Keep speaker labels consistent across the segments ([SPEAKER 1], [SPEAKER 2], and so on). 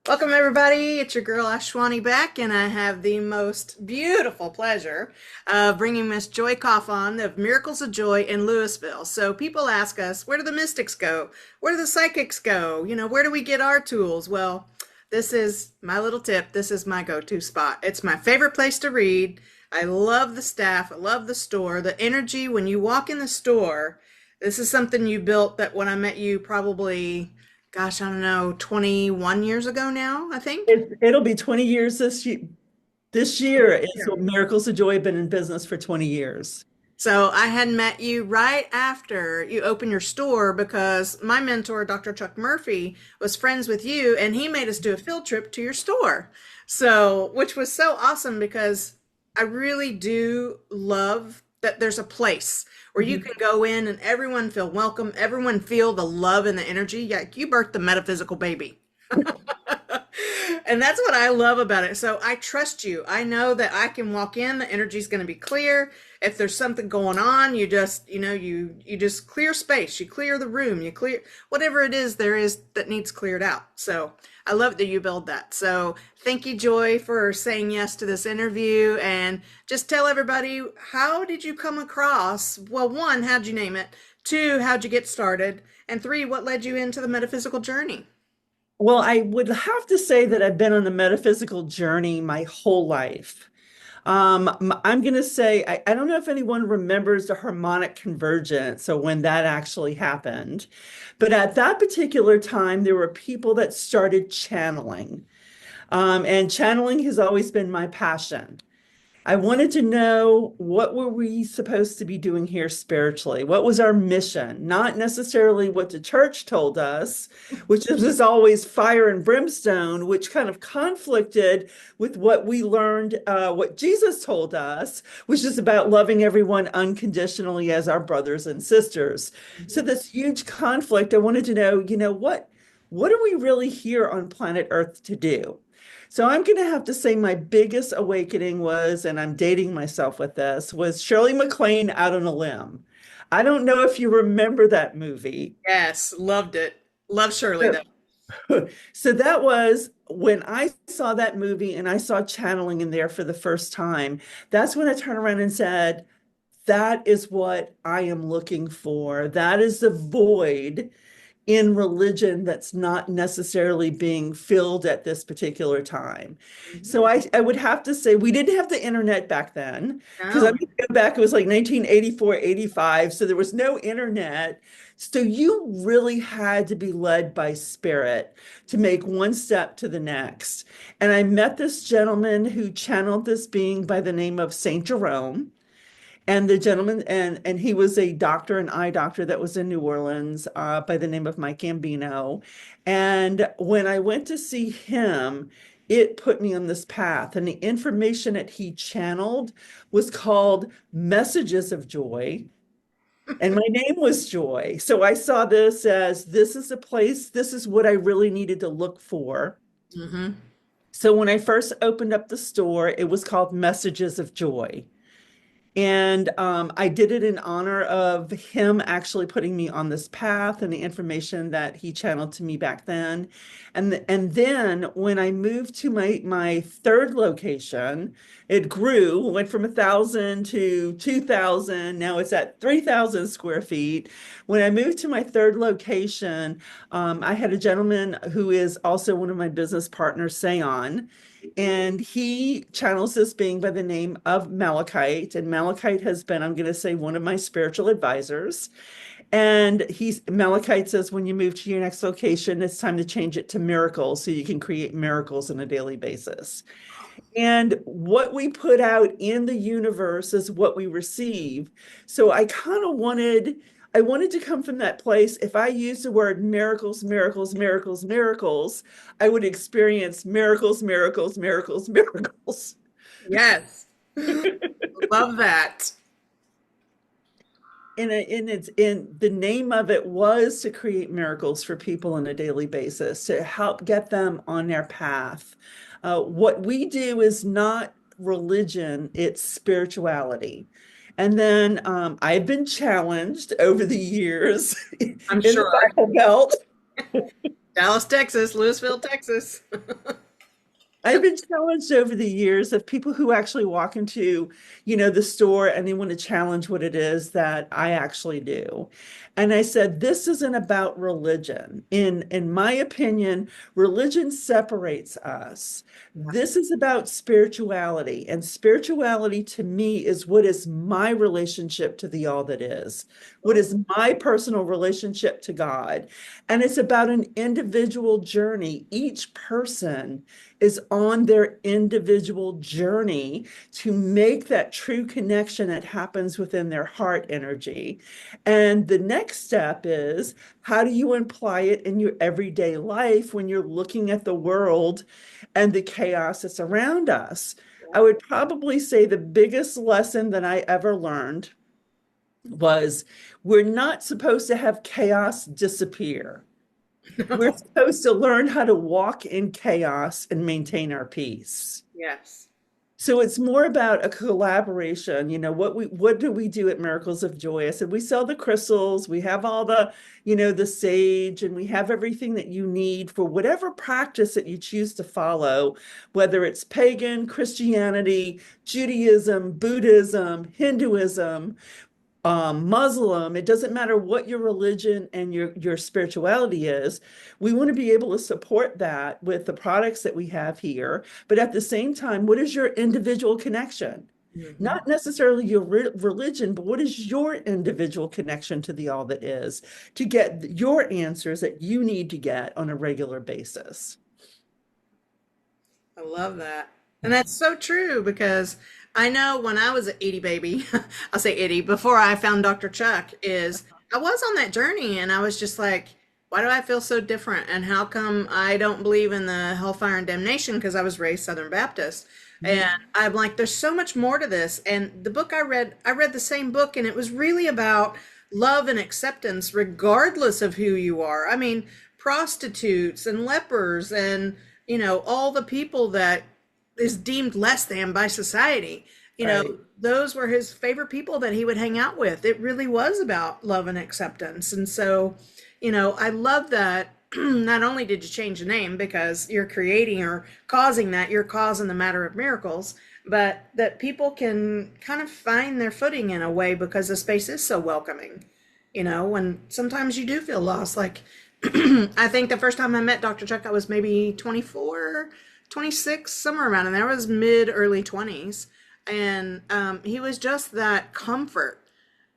[SPEAKER 1] Welcome, everybody. It's your girl Ashwani back, and I have the most beautiful pleasure of bringing Miss Joy Kauf on of Miracles of Joy in Lewisville. So, people ask us, where do the mystics go? Where do the psychics go? Where do we get our tools? Well, this is my little tip. This is my go to spot. It's my favorite place to read. I love the staff, I love the store, the energy when you walk in the store. This is something you built that when I met you, probably gosh, I don't know, 21 years ago now, I think.
[SPEAKER 2] It'll be 20 years this year. This year is
[SPEAKER 1] Yeah.
[SPEAKER 2] Miracles of Joy have been in business for 20 years.
[SPEAKER 1] So I had met you right after you opened your store because my mentor, Dr. Chuck Murphy, was friends with you and he made us do a field trip to your store. So, which was so awesome because I really do love that there's a place where you
[SPEAKER 2] Mhm.
[SPEAKER 1] can go in and everyone feel welcome, everyone feel the love and the energy. Yeah, you birthed the metaphysical baby. And that's what I love about it. So I trust you. I know that I can walk in, the energy's going to be clear. If there's something going on, you just clear space, you clear the room, you clear whatever it is there is that needs cleared out. So I love that you build that. So thank you, Joy, for saying yes to this interview. And just tell everybody, how did you come across? Well, one, how'd you name it? Two, how'd you get started? And three, what led you into the metaphysical journey?
[SPEAKER 2] Well, I would have to say that I've been on the metaphysical journey my whole life. I'm going to say, I don't know if anyone remembers the harmonic convergence, so when that actually happened. But at that particular time, there were people that started channeling. And channeling has always been my passion. I wanted to know, what were we supposed to be doing here spiritually? What was our mission? Not necessarily what the church told us, which was always fire and brimstone, which kind of conflicted with what we learned, what Jesus told us, which is about loving everyone unconditionally as our brothers and sisters. So this huge conflict, I wanted to know, what are we really here on planet Earth to do? So I'm going to have to say my biggest awakening was, and I'm dating myself with this, was Shirley MacLaine Out on a Limb. I don't know if you remember that movie.
[SPEAKER 1] Yes, loved it. Love Shirley though.
[SPEAKER 2] So that was when I saw that movie and I saw channeling in there for the first time. That's when I turned around and said, that is what I am looking for. That is the void in religion that's not necessarily being filled at this particular time.
[SPEAKER 1] Mhm.
[SPEAKER 2] So I would have to say we didn't have the internet back then, because I'm
[SPEAKER 1] No.
[SPEAKER 2] going to go back, it was like 1984, 85. So there was no internet. So you really had to be led by spirit to make one step to the next. And I met this gentleman who channeled this being by the name of Saint Jerome. And the gentleman, and he was a doctor, an eye doctor that was in New Orleans, by the name of Mike Gambino. And when I went to see him, it put me on this path. And the information that he channeled was called Messages of Joy. And my name was Joy. So I saw this as, this is a place, this is what I really needed to look for.
[SPEAKER 1] Hmm.
[SPEAKER 2] So when I first opened up the store, it was called Messages of Joy. And I did it in honor of him actually putting me on this path and the information that he channeled to me back then. And then when I moved to my third location, it grew, went from 1,000 to 2,000. Now it's at 3,000 square feet. When I moved to my third location, I had a gentleman who is also one of my business partners, Sayon, and he channels this being by the name of Malachite. And Malachite has been, I'm going to say, one of my spiritual advisors. And Malachite says, when you move to your next location, it's time to change it to miracles so you can create miracles on a daily basis. And what we put out in the universe is what we receive. So I wanted to come from that place. If I use the word miracles, miracles, miracles, miracles, I would experience miracles, miracles, miracles, miracles.
[SPEAKER 1] Yes. Love that.
[SPEAKER 2] And it's in the name of it was to create miracles for people on a daily basis, to help get them on their path. What we do is not religion, it's spirituality. And then I've been challenged over the years in
[SPEAKER 1] I'm
[SPEAKER 2] the
[SPEAKER 1] sure.
[SPEAKER 2] Bible Belt.
[SPEAKER 1] Dallas, Texas, Lewisville, Texas.
[SPEAKER 2] I've been challenged over the years of people who actually walk into, the store and they want to challenge what it is that I actually do. And I said, this isn't about religion. In my opinion, religion separates us. This is about spirituality. And spirituality to me is what is my relationship to the all that is, what is my personal relationship to God. And it's about an individual journey. Each person is on their individual journey to make that true connection that happens within their heart energy. And the next step is, how do you apply it in your everyday life when you're looking at the world and the chaos that's around us? I would probably say the biggest lesson that I ever learned was we're not supposed to have chaos disappear. We're
[SPEAKER 1] No.
[SPEAKER 2] supposed to learn how to walk in chaos and maintain our peace.
[SPEAKER 1] Yes.
[SPEAKER 2] So it's more about a collaboration. What do we do at Miracles of Joy? I said we sell the crystals, we have all the sage, and we have everything that you need for whatever practice that you choose to follow, whether it's pagan, Christianity, Judaism, Buddhism, Hinduism, Muslim. It doesn't matter what your religion and your spirituality is. We want to be able to support that with the products that we have here. But at the same time, what is your individual connection?
[SPEAKER 1] Mhm.
[SPEAKER 2] Not necessarily your religion, but what is your individual connection to the all that is to get your answers that you need to get on a regular basis?
[SPEAKER 1] I love that. And that's so true because I know when I was an itty baby, I'll say itty, before I found Dr. Chuck, is I was on that journey and I was just like, why do I feel so different? And how come I don't believe in the hellfire and damnation? Because I was raised Southern Baptist. And I'm like, there's so much more to this. And the book I read the same book, and it was really about love and acceptance, regardless of who you are. I mean, prostitutes and lepers and all the people that is deemed less than by society.
[SPEAKER 2] Right.
[SPEAKER 1] Those were his favorite people that he would hang out with. It really was about love and acceptance. And so, I love that not only did you change the name because you're creating or causing that, you're causing the matter of miracles, but that people can kind of find their footing in a way because the space is so welcoming. When sometimes you do feel lost, like I think the first time I met Dr. Chuck, I was maybe 24, 26, somewhere around in there. I was mid, early 20s. And he was just that comfort.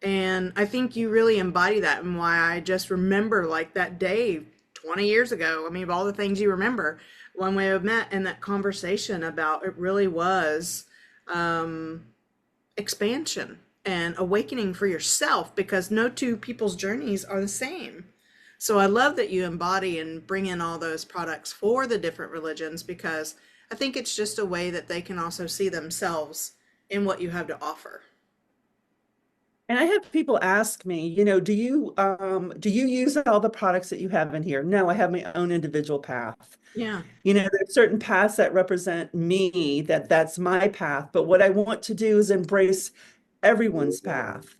[SPEAKER 1] And I think you really embody that, and why I just remember like that day 20 years ago. I mean, of all the things you remember, when we had met in that conversation about it really was um, expansion and awakening for yourself because no two people's journeys are the same. So I love that you embody and bring in all those products for the different religions because I think it's just a way that they can also see themselves in what you have to offer.
[SPEAKER 2] And I have people ask me, do you use all the products that you have in here? No, I have my own individual path.
[SPEAKER 1] Yeah.
[SPEAKER 2] There's certain paths that represent me, that's my path. But what I want to do is embrace everyone's path.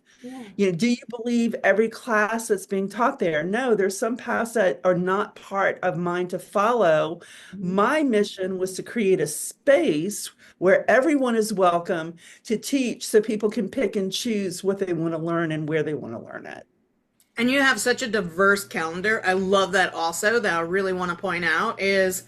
[SPEAKER 1] Yeah.
[SPEAKER 2] Do you believe every class that's being taught there? No, there's some paths that are not part of mine to follow. My mission was to create a space where everyone is welcome to teach so people can pick and choose what they want to learn and where they want to learn it.
[SPEAKER 1] And you have such a diverse calendar. I love that also, that I really want to point out is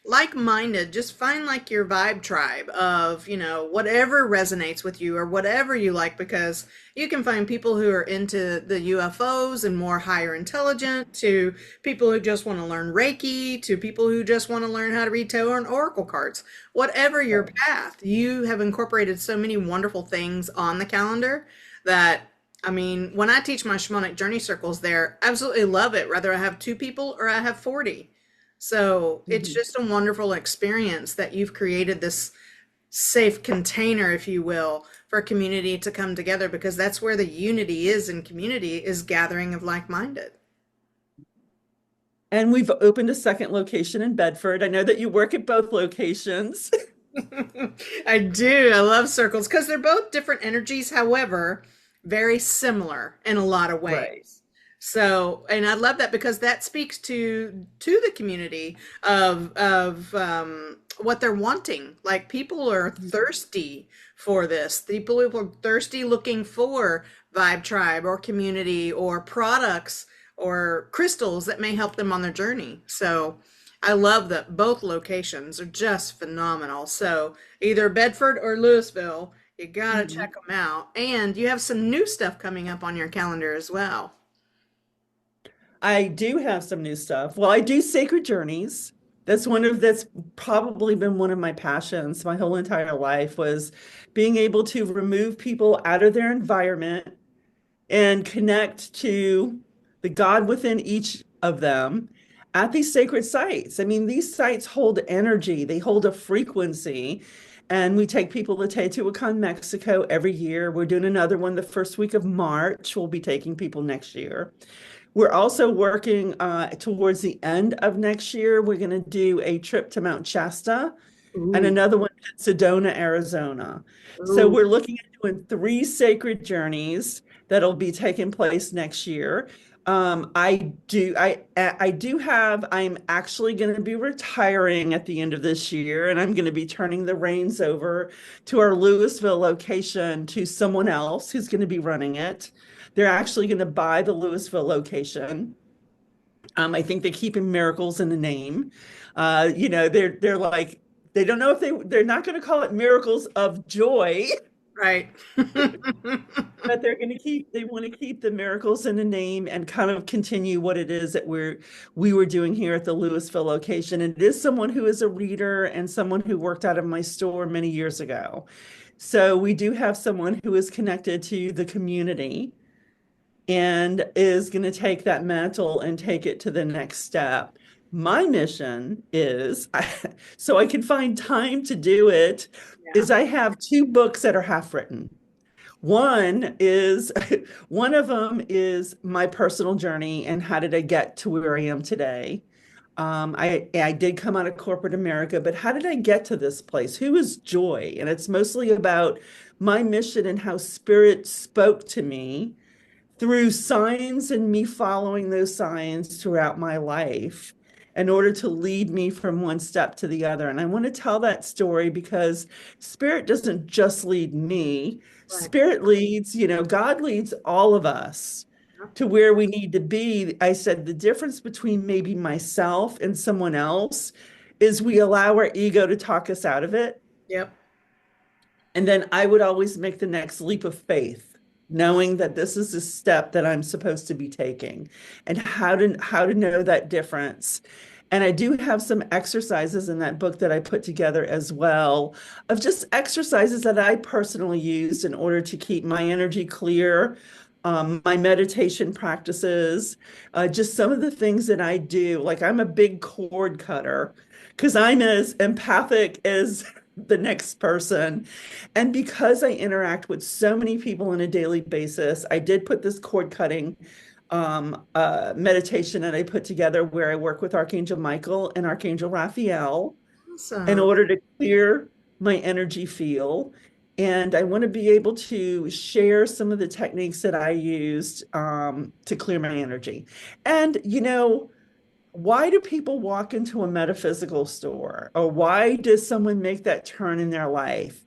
[SPEAKER 1] like-minded. Just find like your vibe tribe of, whatever resonates with you or whatever you like, because you can find people who are into the UFOs and more higher intelligent, to people who just want to learn Reiki, to people who just want to learn how to read tarot and oracle cards. Whatever your path, you have incorporated so many wonderful things on the calendar that I mean, when I teach my shamanic journey circles there, I absolutely love it, whether I have two people or I have 40. So it's
[SPEAKER 2] Mhm.
[SPEAKER 1] just a wonderful experience that you've created this safe container, if you will, for a community to come together because that's where the unity is in community is gathering of like-minded.
[SPEAKER 2] And we've opened a second location in Bedford. I know that you work at both locations.
[SPEAKER 1] I do. I love circles because they're both different energies, however, very similar in a lot of
[SPEAKER 2] Right.
[SPEAKER 1] ways. So, and I love that because that speaks to the community of what they're wanting. Like people are thirsty for this. People who are thirsty looking for Vibe Tribe or community or products or crystals that may help them on their journey. So, I love that both locations are just phenomenal. So, either Bedford or Louisville, you gotta
[SPEAKER 2] Mhm.
[SPEAKER 1] check them out. And you have some new stuff coming up on your calendar as well.
[SPEAKER 2] I do have some new stuff. Well, I do sacred journeys. That's probably been one of my passions my whole entire life was being able to remove people out of their environment and connect to the God within each of them at these sacred sites. I mean, these sites hold energy, they hold a frequency. And we take people to Teotihuacan, Mexico every year. We're doing another one the first week of March. We'll be taking people next year. We're also working towards the end of next year. We're going to do a trip to Mount Shasta and
[SPEAKER 1] Ooh,
[SPEAKER 2] another one to Sedona, Arizona. So
[SPEAKER 1] ooh,
[SPEAKER 2] we're looking at doing three sacred journeys that'll be taking place next year. I'm actually going to be retiring at the end of this year, and I'm going to be turning the reins over to our Lewisville location to someone else who's going to be running it. They're actually going to buy the Lewisville location. I think they keep in miracles in the name. They're like they don't know if they're not going to call it miracles of joy,
[SPEAKER 1] right.
[SPEAKER 2] but they want to keep the miracles in the name and kind of continue what it is that we were doing here at the Lewisville location. And it is someone who is a reader and someone who worked out of my store many years ago. So we do have someone who is connected to the community and is going to take that mantle and take it to the next step. My mission is, so I can find time to do it,
[SPEAKER 1] Yeah.
[SPEAKER 2] is I have two books that are half written. One is, one of them is my personal journey and how did I get to where I am today. I did come out of corporate America, but how did I get to this place? Who is Joy? And it's mostly about my mission and how spirit spoke to me through signs and me following those signs throughout my life in order to lead me from one step to the other. And I want to tell that story because spirit doesn't just lead me,
[SPEAKER 1] Right.
[SPEAKER 2] spirit leads, God leads all of us to where we need to be. I said the difference between maybe myself and someone else is we allow our ego to talk us out of it.
[SPEAKER 1] Yep.
[SPEAKER 2] And then I would always make the next leap of faith, knowing that this is a step that I'm supposed to be taking and how to know that difference. And I do have some exercises in that book that I put together as well of just exercises that I personally used in order to keep my energy clear, my meditation practices, just some of the things that I do. Like I'm a big cord cutter because I'm as empathic as the next person. And because I interact with so many people on a daily basis, I did put this cord cutting meditation that I put together where I work with Archangel Michael and Archangel Raphael in
[SPEAKER 1] Awesome.
[SPEAKER 2] order to clear my energy field. And I want to be able to share some of the techniques that I used to clear my energy. And, why do people walk into a metaphysical store? Or why does someone make that turn in their life?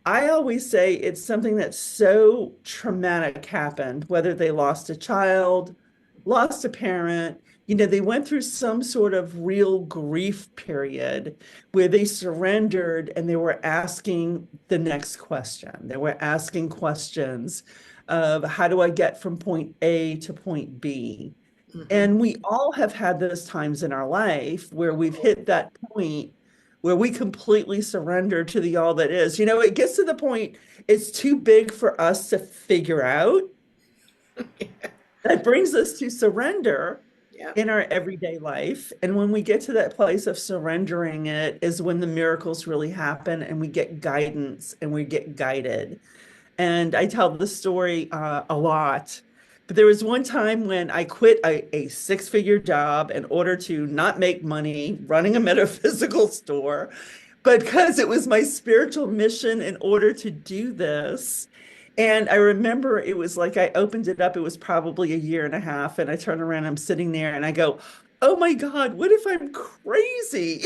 [SPEAKER 2] I always say it's something that's so traumatic happened, whether they lost a child, lost a parent, they went through some sort of real grief period where they surrendered and they were asking the next question. They were asking questions of how do I get from point A to point B?
[SPEAKER 1] Hmm.
[SPEAKER 2] And we all have had those times in our life where we've hit that point where we completely surrender to the all that is. It gets to the point it's too big for us to figure out. That brings us to surrender
[SPEAKER 1] Yep.
[SPEAKER 2] in our everyday life. And when we get to that place of surrendering it is when the miracles really happen and we get guidance and we get guided. And I tell the story a lot. But there was one time when I quit a six-figure job in order to not make money running a metaphysical store, but because it was my spiritual mission in order to do this. And I remember it was like I opened it up, it was probably a year and a half, and I turn around, I'm sitting there and I go, oh my God, what if I'm crazy?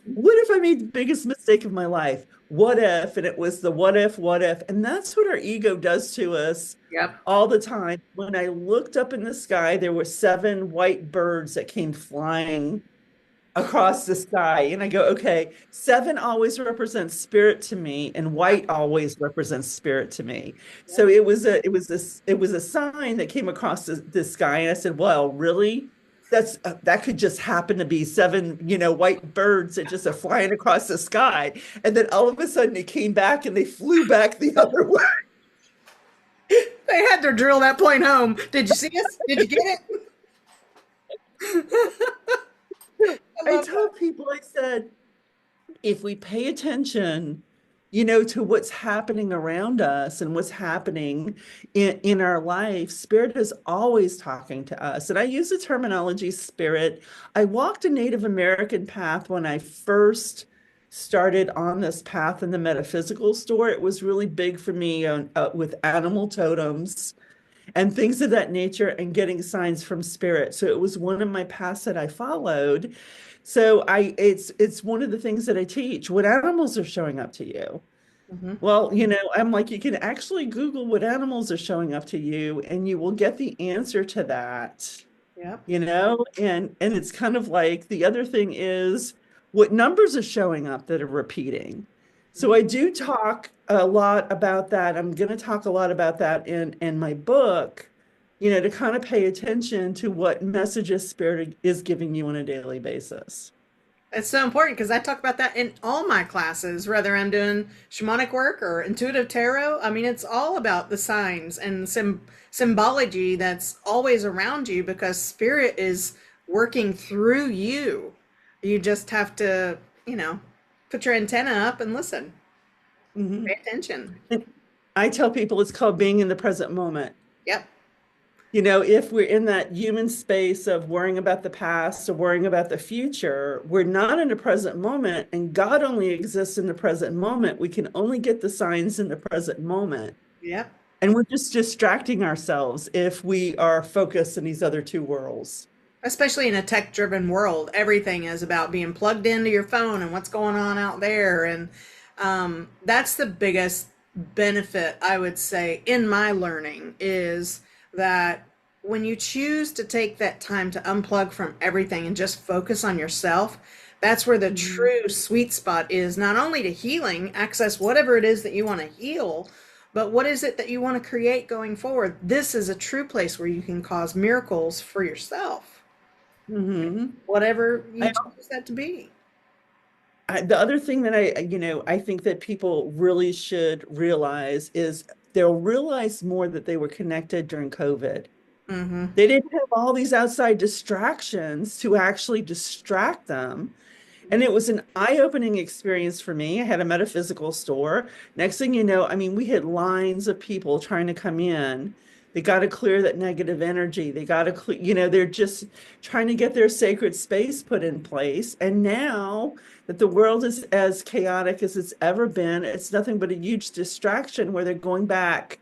[SPEAKER 2] What if I made the biggest mistake of my life? What if? And it was the what if, what if. And that's what our ego does to us
[SPEAKER 1] Yep.
[SPEAKER 2] all the time. When I looked up in the sky, there were seven white birds that came flying across the sky. And I go, okay, seven always represents spirit to me, and
[SPEAKER 1] Yep.
[SPEAKER 2] white always represents spirit to me. So
[SPEAKER 1] Yep.
[SPEAKER 2] it was a sign that came across the sky. And I said, well, really? That could just happen to be seven, white birds that just are flying across the sky. And then all of a sudden it came back and they flew back the other way.
[SPEAKER 1] They had to drill that plane home. Did you see us? Did you get it? I
[SPEAKER 2] I
[SPEAKER 1] love that.
[SPEAKER 2] told people, I said, if we pay attention, to what's happening around us and what's happening in our life, spirit is always talking to us. And I use the terminology spirit. I walked a Native American path when I first started on this path in the metaphysical store. It was really big for me with animal totems and things of that nature and getting signs from spirit. So it was one of my paths that I followed. So it's one of the things that I teach. What animals are showing up to you?
[SPEAKER 1] Hmm.
[SPEAKER 2] Well, I'm like, you can actually Google what animals are showing up to you, and you will get the answer to that,
[SPEAKER 1] Yep.
[SPEAKER 2] and it's kind of like the other thing is what numbers are showing up that are repeating. So
[SPEAKER 1] Mhm.
[SPEAKER 2] I do talk a lot about that. I'm going to talk a lot about that in my book, to kind of pay attention to what messages spirit is giving you on a daily basis.
[SPEAKER 1] It's so important because I talk about that in all my classes, whether I'm doing shamanic work or intuitive tarot. I mean, it's all about the signs and symbology that's always around you because spirit is working through you. You just have to, you know, put your antenna up and listen, pay
[SPEAKER 2] Mhm.
[SPEAKER 1] attention.
[SPEAKER 2] I tell people it's called being in the present moment.
[SPEAKER 1] Yep.
[SPEAKER 2] If we're in that human space of worrying about the past or worrying about the future, we're not in the present moment, and God only exists in the present moment. We can only get the signs in the present moment.
[SPEAKER 1] Yep.
[SPEAKER 2] And we're just distracting ourselves if we are focused in these other two worlds.
[SPEAKER 1] Especially in a tech driven world, everything is about being plugged into your phone and what's going on out there. And that's the biggest benefit, I would say, in my learning is that when you choose to take that time to unplug from everything and just focus on yourself, that's where the
[SPEAKER 2] Mhm.
[SPEAKER 1] true sweet spot is, not only to healing, access whatever it is that you want to heal, but what is it that you want to create going forward. This is a true place where you can cause miracles for yourself,
[SPEAKER 2] Mhm.
[SPEAKER 1] whatever you
[SPEAKER 2] I,
[SPEAKER 1] choose that to be.
[SPEAKER 2] the other thing that I think that people really should realize is they'll realize more that they were connected during COVID.
[SPEAKER 1] Mm-hmm.
[SPEAKER 2] They didn't have all these outside distractions to actually distract them. And it was an eye-opening experience for me. I had a metaphysical store. Next thing you know, I mean, we had lines of people trying to come in. They got to clear that negative energy. They got to clear, they're just trying to get their sacred space put in place. And now that the world is as chaotic as it's ever been, it's nothing but a huge distraction where they're going back.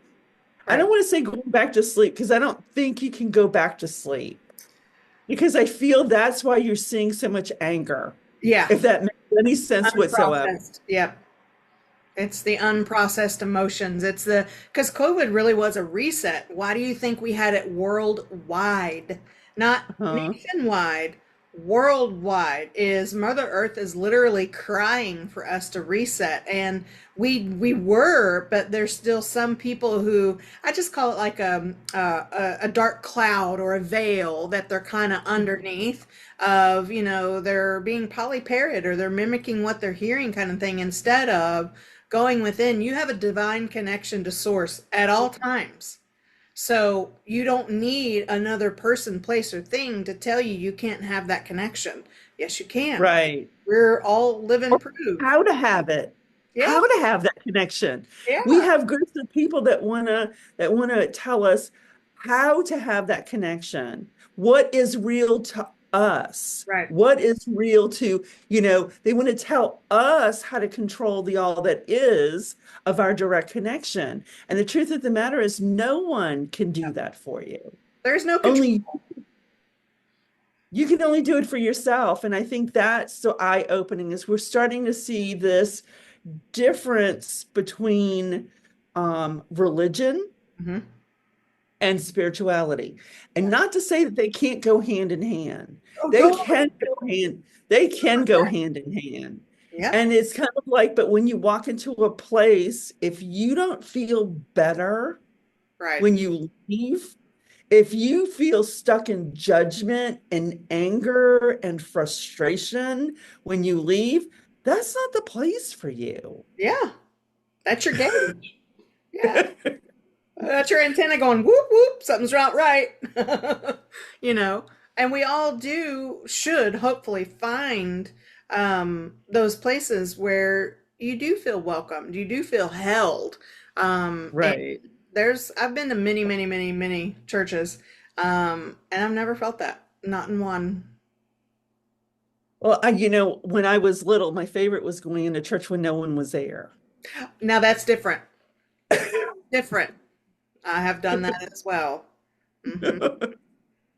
[SPEAKER 2] I
[SPEAKER 1] Right.
[SPEAKER 2] don't want to say going back to sleep because I don't think you can go back to sleep because I feel that's why you're seeing so much anger,
[SPEAKER 1] Yeah.
[SPEAKER 2] if that makes any sense whatsoever.
[SPEAKER 1] Unprocessed. Yep. It's the unprocessed emotions. It's the, because COVID really was a reset. Why do you think we had it worldwide? Not
[SPEAKER 2] Huh?
[SPEAKER 1] nationwide, worldwide. Is Mother Earth is literally crying for us to reset. And we were, but there's still some people who, I just call it like a dark cloud or a veil that they're kind of underneath of, they're being polyparrot or they're mimicking what they're hearing kind of thing instead of going within. You have a divine connection to source at all times. So you don't need another person, place, or thing to tell you you can't have that connection. Yes, you can.
[SPEAKER 2] Right.
[SPEAKER 1] We're all living
[SPEAKER 2] Or
[SPEAKER 1] proof.
[SPEAKER 2] how to have it,
[SPEAKER 1] Yeah,
[SPEAKER 2] how to have that connection. We
[SPEAKER 1] yeah,
[SPEAKER 2] have groups of people that wanna tell us how to have that connection. What is real to us?
[SPEAKER 1] Right.
[SPEAKER 2] What is real to, they want to tell us how to control the all that is of our direct connection. And the truth of the matter is, no one can do that for you.
[SPEAKER 1] There's no control.
[SPEAKER 2] Only you can only do it for yourself. And I think that's so eye-opening is we're starting to see this difference between religion
[SPEAKER 1] Hmm.
[SPEAKER 2] and spirituality. And not to say that they can't go hand in hand.
[SPEAKER 1] Oh,
[SPEAKER 2] They
[SPEAKER 1] totally.
[SPEAKER 2] can go hand, they can go hand in hand.
[SPEAKER 1] Yep.
[SPEAKER 2] And it's kind of like, but when you walk into a place, if you don't feel better
[SPEAKER 1] Right.
[SPEAKER 2] when you leave, if you feel stuck in judgment and anger and frustration when you leave, that's not the place for you.
[SPEAKER 1] Yeah. That's your gauge. Yeah. That's your antenna going whoop whoop, something's not right. You know, and we all should hopefully find those places where you do feel welcomed, you do feel held. And
[SPEAKER 2] Right.
[SPEAKER 1] I've been to many, many, many, many churches, and I've never felt that, not in one.
[SPEAKER 2] Well, when I was little, my favorite was going into church when no one was there.
[SPEAKER 1] Now that's different. Different. I have done that as well. Hmm.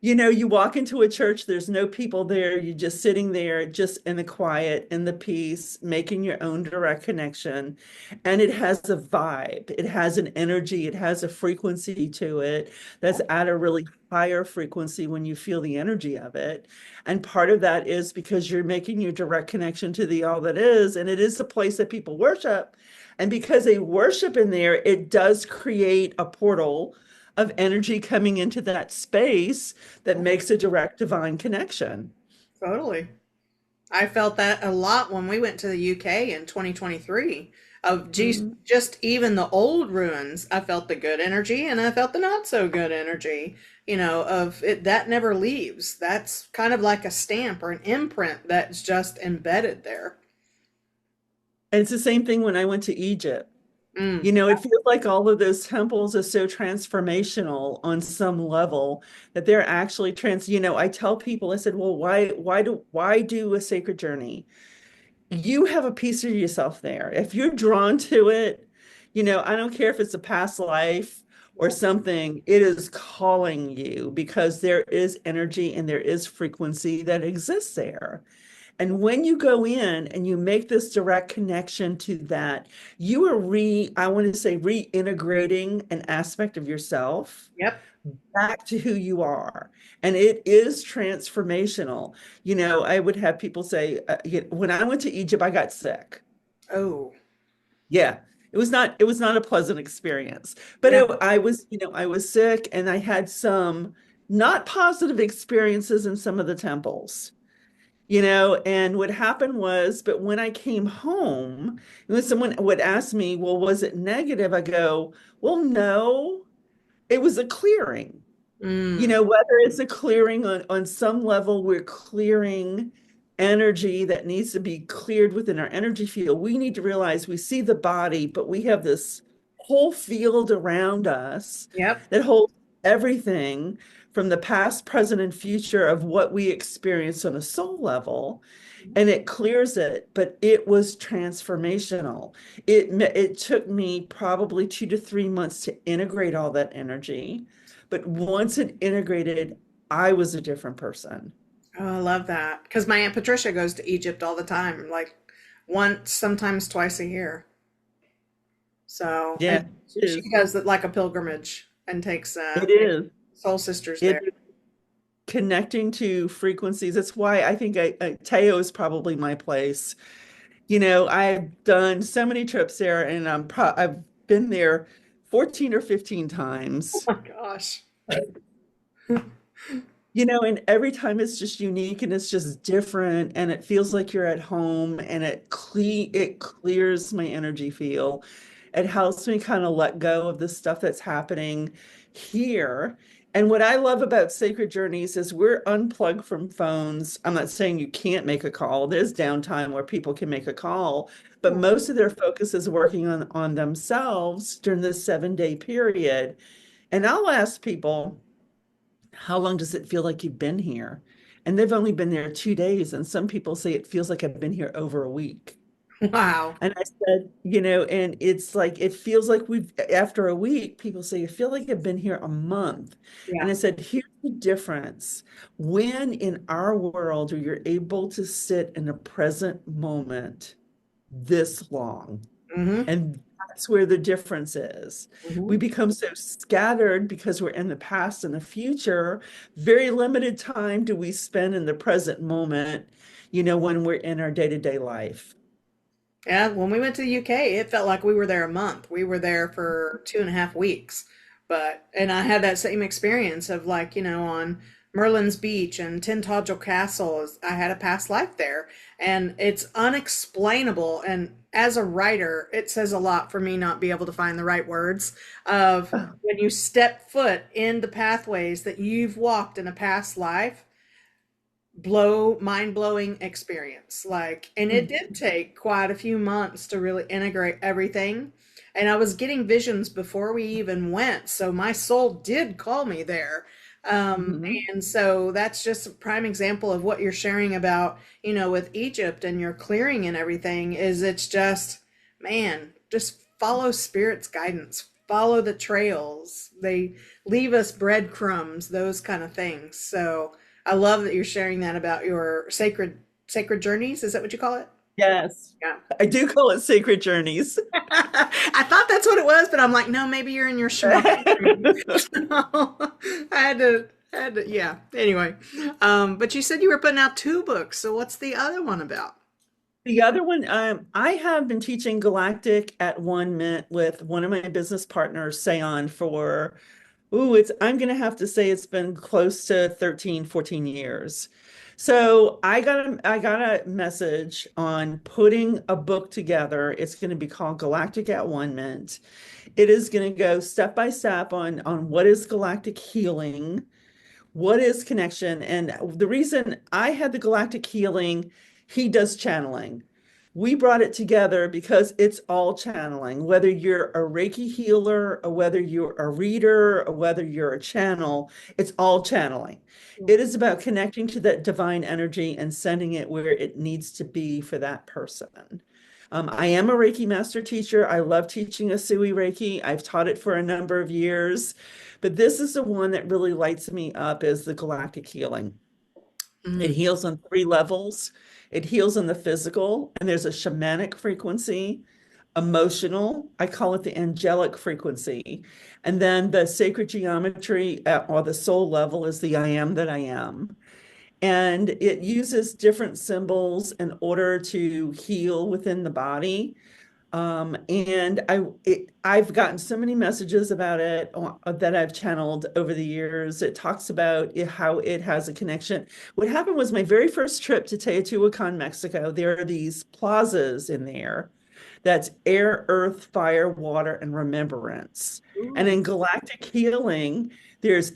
[SPEAKER 2] You walk into a church, there's no people there. You're just sitting there, just in the quiet, in the peace, making your own direct connection. And it has a vibe, it has an energy, it has a frequency to it that's at a really higher frequency when you feel the energy of it. And part of that is because you're making your direct connection to the all that is. And it is the place that people worship. And because they worship in there, it does create a portal of energy coming into that space that makes a direct divine connection.
[SPEAKER 1] Totally. I felt that a lot when we went to the UK in 2023 of
[SPEAKER 2] Mhm.
[SPEAKER 1] just even the old ruins. I felt the good energy and I felt the not so good energy, of it that never leaves. That's kind of like a stamp or an imprint that's just embedded there.
[SPEAKER 2] And it's the same thing when I went to Egypt.
[SPEAKER 1] Mm,
[SPEAKER 2] It feels like all of those temples are so transformational on some level that they're actually I tell people, I said, well, why do a sacred journey? You have a piece of yourself there. If you're drawn to it, I don't care if it's a past life or something, it is calling you because there is energy and there is frequency that exists there. And when you go in and you make this direct connection to that, you are I want to say, reintegrating an aspect of yourself
[SPEAKER 1] yep.
[SPEAKER 2] back to who you are. And it is transformational. I would have people say, when I went to Egypt, I got sick.
[SPEAKER 1] Oh,
[SPEAKER 2] Yeah. It was not a pleasant experience, but
[SPEAKER 1] yeah.
[SPEAKER 2] I was sick and I had some not positive experiences in some of the temples. And what happened was, but when I came home, when someone would ask me, well, was it negative? I go, well, no, it was a clearing.
[SPEAKER 1] Mm,
[SPEAKER 2] Whether it's a clearing on some level, we're clearing energy that needs to be cleared within our energy field. We need to realize we see the body, but we have this whole field around us
[SPEAKER 1] yep.
[SPEAKER 2] that holds everything from the past, present, and future of what we experience on a soul level. And it clears it, but it was transformational. It took me probably 2 to 3 months to integrate all that energy. But once it integrated, I was a different person.
[SPEAKER 1] Oh, I love that. Because my Aunt Patricia goes to Egypt all the time, like once, sometimes twice a year. So, and
[SPEAKER 2] Yeah, it
[SPEAKER 1] she
[SPEAKER 2] is.
[SPEAKER 1] does it like a pilgrimage and
[SPEAKER 2] It is.
[SPEAKER 1] soul sisters
[SPEAKER 2] It
[SPEAKER 1] there.
[SPEAKER 2] is connecting to frequencies. That's why I think Teo is probably my place. I've done so many trips there, and I've been there 14 or 15 times.
[SPEAKER 1] Oh my gosh.
[SPEAKER 2] And every time it's just unique and it's just different and it feels like you're at home and it clears my energy field. It helps me kind of let go of the stuff that's happening here. And what I love about Sacred Journeys is we're unplugged from phones. I'm not saying you can't make a call. There's downtime where people can make a call, but most of their focus is working on themselves during this 7-day period. And I'll ask people, how long does it feel like you've been here? and they've only been there 2 days. And some people say it feels like I've been here over a week.
[SPEAKER 1] Wow.
[SPEAKER 2] And I said, and it's like, it feels like after a week, people say, I feel like I've been here a month. And
[SPEAKER 1] Yeah.
[SPEAKER 2] I said, here's the difference. When in our world, where you're able to sit in a present moment this long,
[SPEAKER 1] Mm-hmm.
[SPEAKER 2] and that's where the difference is. We
[SPEAKER 1] Mm-hmm.
[SPEAKER 2] become so scattered because we're in the past and the future. Very limited time do we spend in the present moment, when we're in our day-to-day life.
[SPEAKER 1] Yeah, when we went to the UK, it felt like we were there a month. We were there for 2.5 weeks. And I had that same experience of like, on Merlin's Beach and Tintagel Castle. I had a past life there, and it's unexplainable. And as a writer, it says a lot for me not be able to find the right words of when you step foot in the pathways that you've walked in a past life, mind blowing experience. Like, and it did take quite a few months to really integrate everything. And I was getting visions before we even went, so my soul did call me there.
[SPEAKER 2] Mhm.
[SPEAKER 1] And so that's just a prime example of what you're sharing about, with Egypt and your clearing and everything. Is it's just, man, just follow spirit's guidance, follow the trails. They leave us breadcrumbs, those kind of things. So I love that you're sharing that about your sacred journeys. Is that what you call it?
[SPEAKER 2] Yes,
[SPEAKER 1] Yeah.
[SPEAKER 2] I do call it sacred journeys.
[SPEAKER 1] I thought that's what it was, but I'm like, no, maybe you're in your shamanic. I had to, yeah. Anyway, but you said you were putting out two books. So what's the other one about?
[SPEAKER 2] The other one, I have been teaching Galactic at 1 Mint with one of my business partners, Sayon, for, I'm going to have to say it's been close to 13, 14 years. So I got a message on putting a book together. It's going to be called Galactic at 1 Mint. It is going to go step by step on what is galactic healing, what is connection. And the reason I had the galactic healing, he does channeling. We brought it together because it's all channeling, whether you're a Reiki healer or whether you're a reader or whether you're a channel, it's all channeling. It is about connecting to that divine energy and sending it where it needs to be for that person. I am a Reiki master teacher. I love teaching Asui Reiki. I've taught it for a number of years, but this is the one that really lights me up is the galactic healing. It
[SPEAKER 1] Mm,
[SPEAKER 2] heals on 3 levels. It heals on the physical, and there's a shamanic frequency, emotional, I call it the angelic frequency. And then the sacred geometry or the soul level is the I am that I am. And it uses different symbols in order to heal within the body. I've gotten so many messages about it that I've channeled over the years. It talks about how it has a connection. What happened was my very first trip to Teotihuacan, Mexico. There are these plazas in there. That's air, earth, fire, water, and remembrance. And
[SPEAKER 1] ooh,
[SPEAKER 2] in galactic healing, there's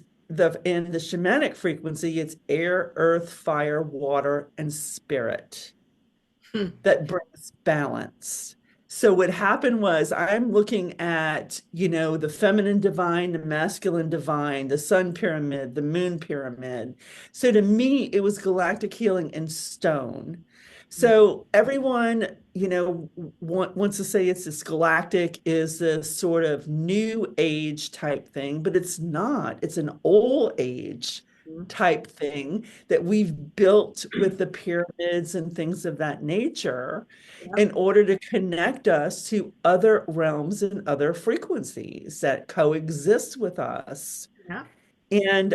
[SPEAKER 2] in the shamanic frequency, it's air, earth, fire, water, and spirit
[SPEAKER 1] hmm,
[SPEAKER 2] that brings balance. So what happened was I'm looking at, the feminine divine, the masculine divine, the sun pyramid, the moon pyramid. So to me, it was galactic healing in stone. So everyone, wants to say it's this galactic is this sort of new age type thing, but it's not. It's an old age
[SPEAKER 1] mm,
[SPEAKER 2] type thing that we've built with the pyramids and things of that nature
[SPEAKER 1] yeah,
[SPEAKER 2] in order to connect us to other realms and other frequencies that coexist with us.
[SPEAKER 1] yeah,
[SPEAKER 2] And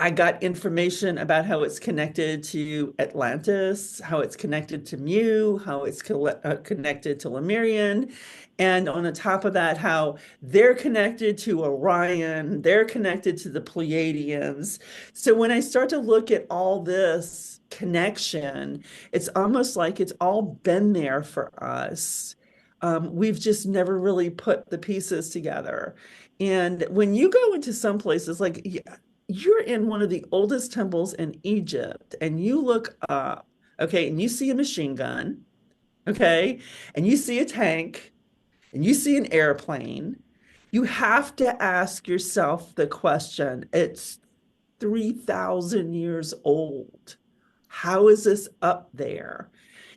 [SPEAKER 2] I got information about how it's connected to Atlantis, how it's connected to Mu, how it's connected to Lemurian. And on the top of that, how they're connected to Orion, they're connected to the Pleiadians. So when I start to look at all this connection, it's almost like it's all been there for us. We've just never really put the pieces together. And when you go into some places, like you're in one of the oldest temples in Egypt and you look up, okay, and you see a machine gun, okay, and you see a tank and you see an airplane, you have to ask yourself the question, it's 3,000 years old. How is this up there?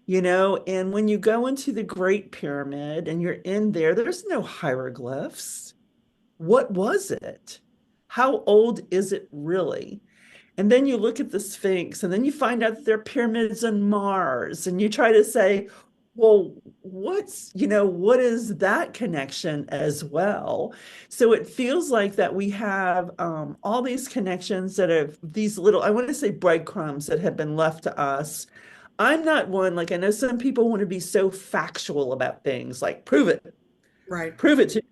[SPEAKER 2] And when you go into the Great Pyramid and you're in there, there's no hieroglyphs. What was it? How old is it really? And then you look at the Sphinx, and then you find out that there are pyramids on Mars, and you try to say, well, what is that connection as well? So it feels like that we have all these connections that have these little, I want to say breadcrumbs that have been left to us. I'm not one, like I know some people want to be so factual about things, like
[SPEAKER 1] Right.
[SPEAKER 2] prove it to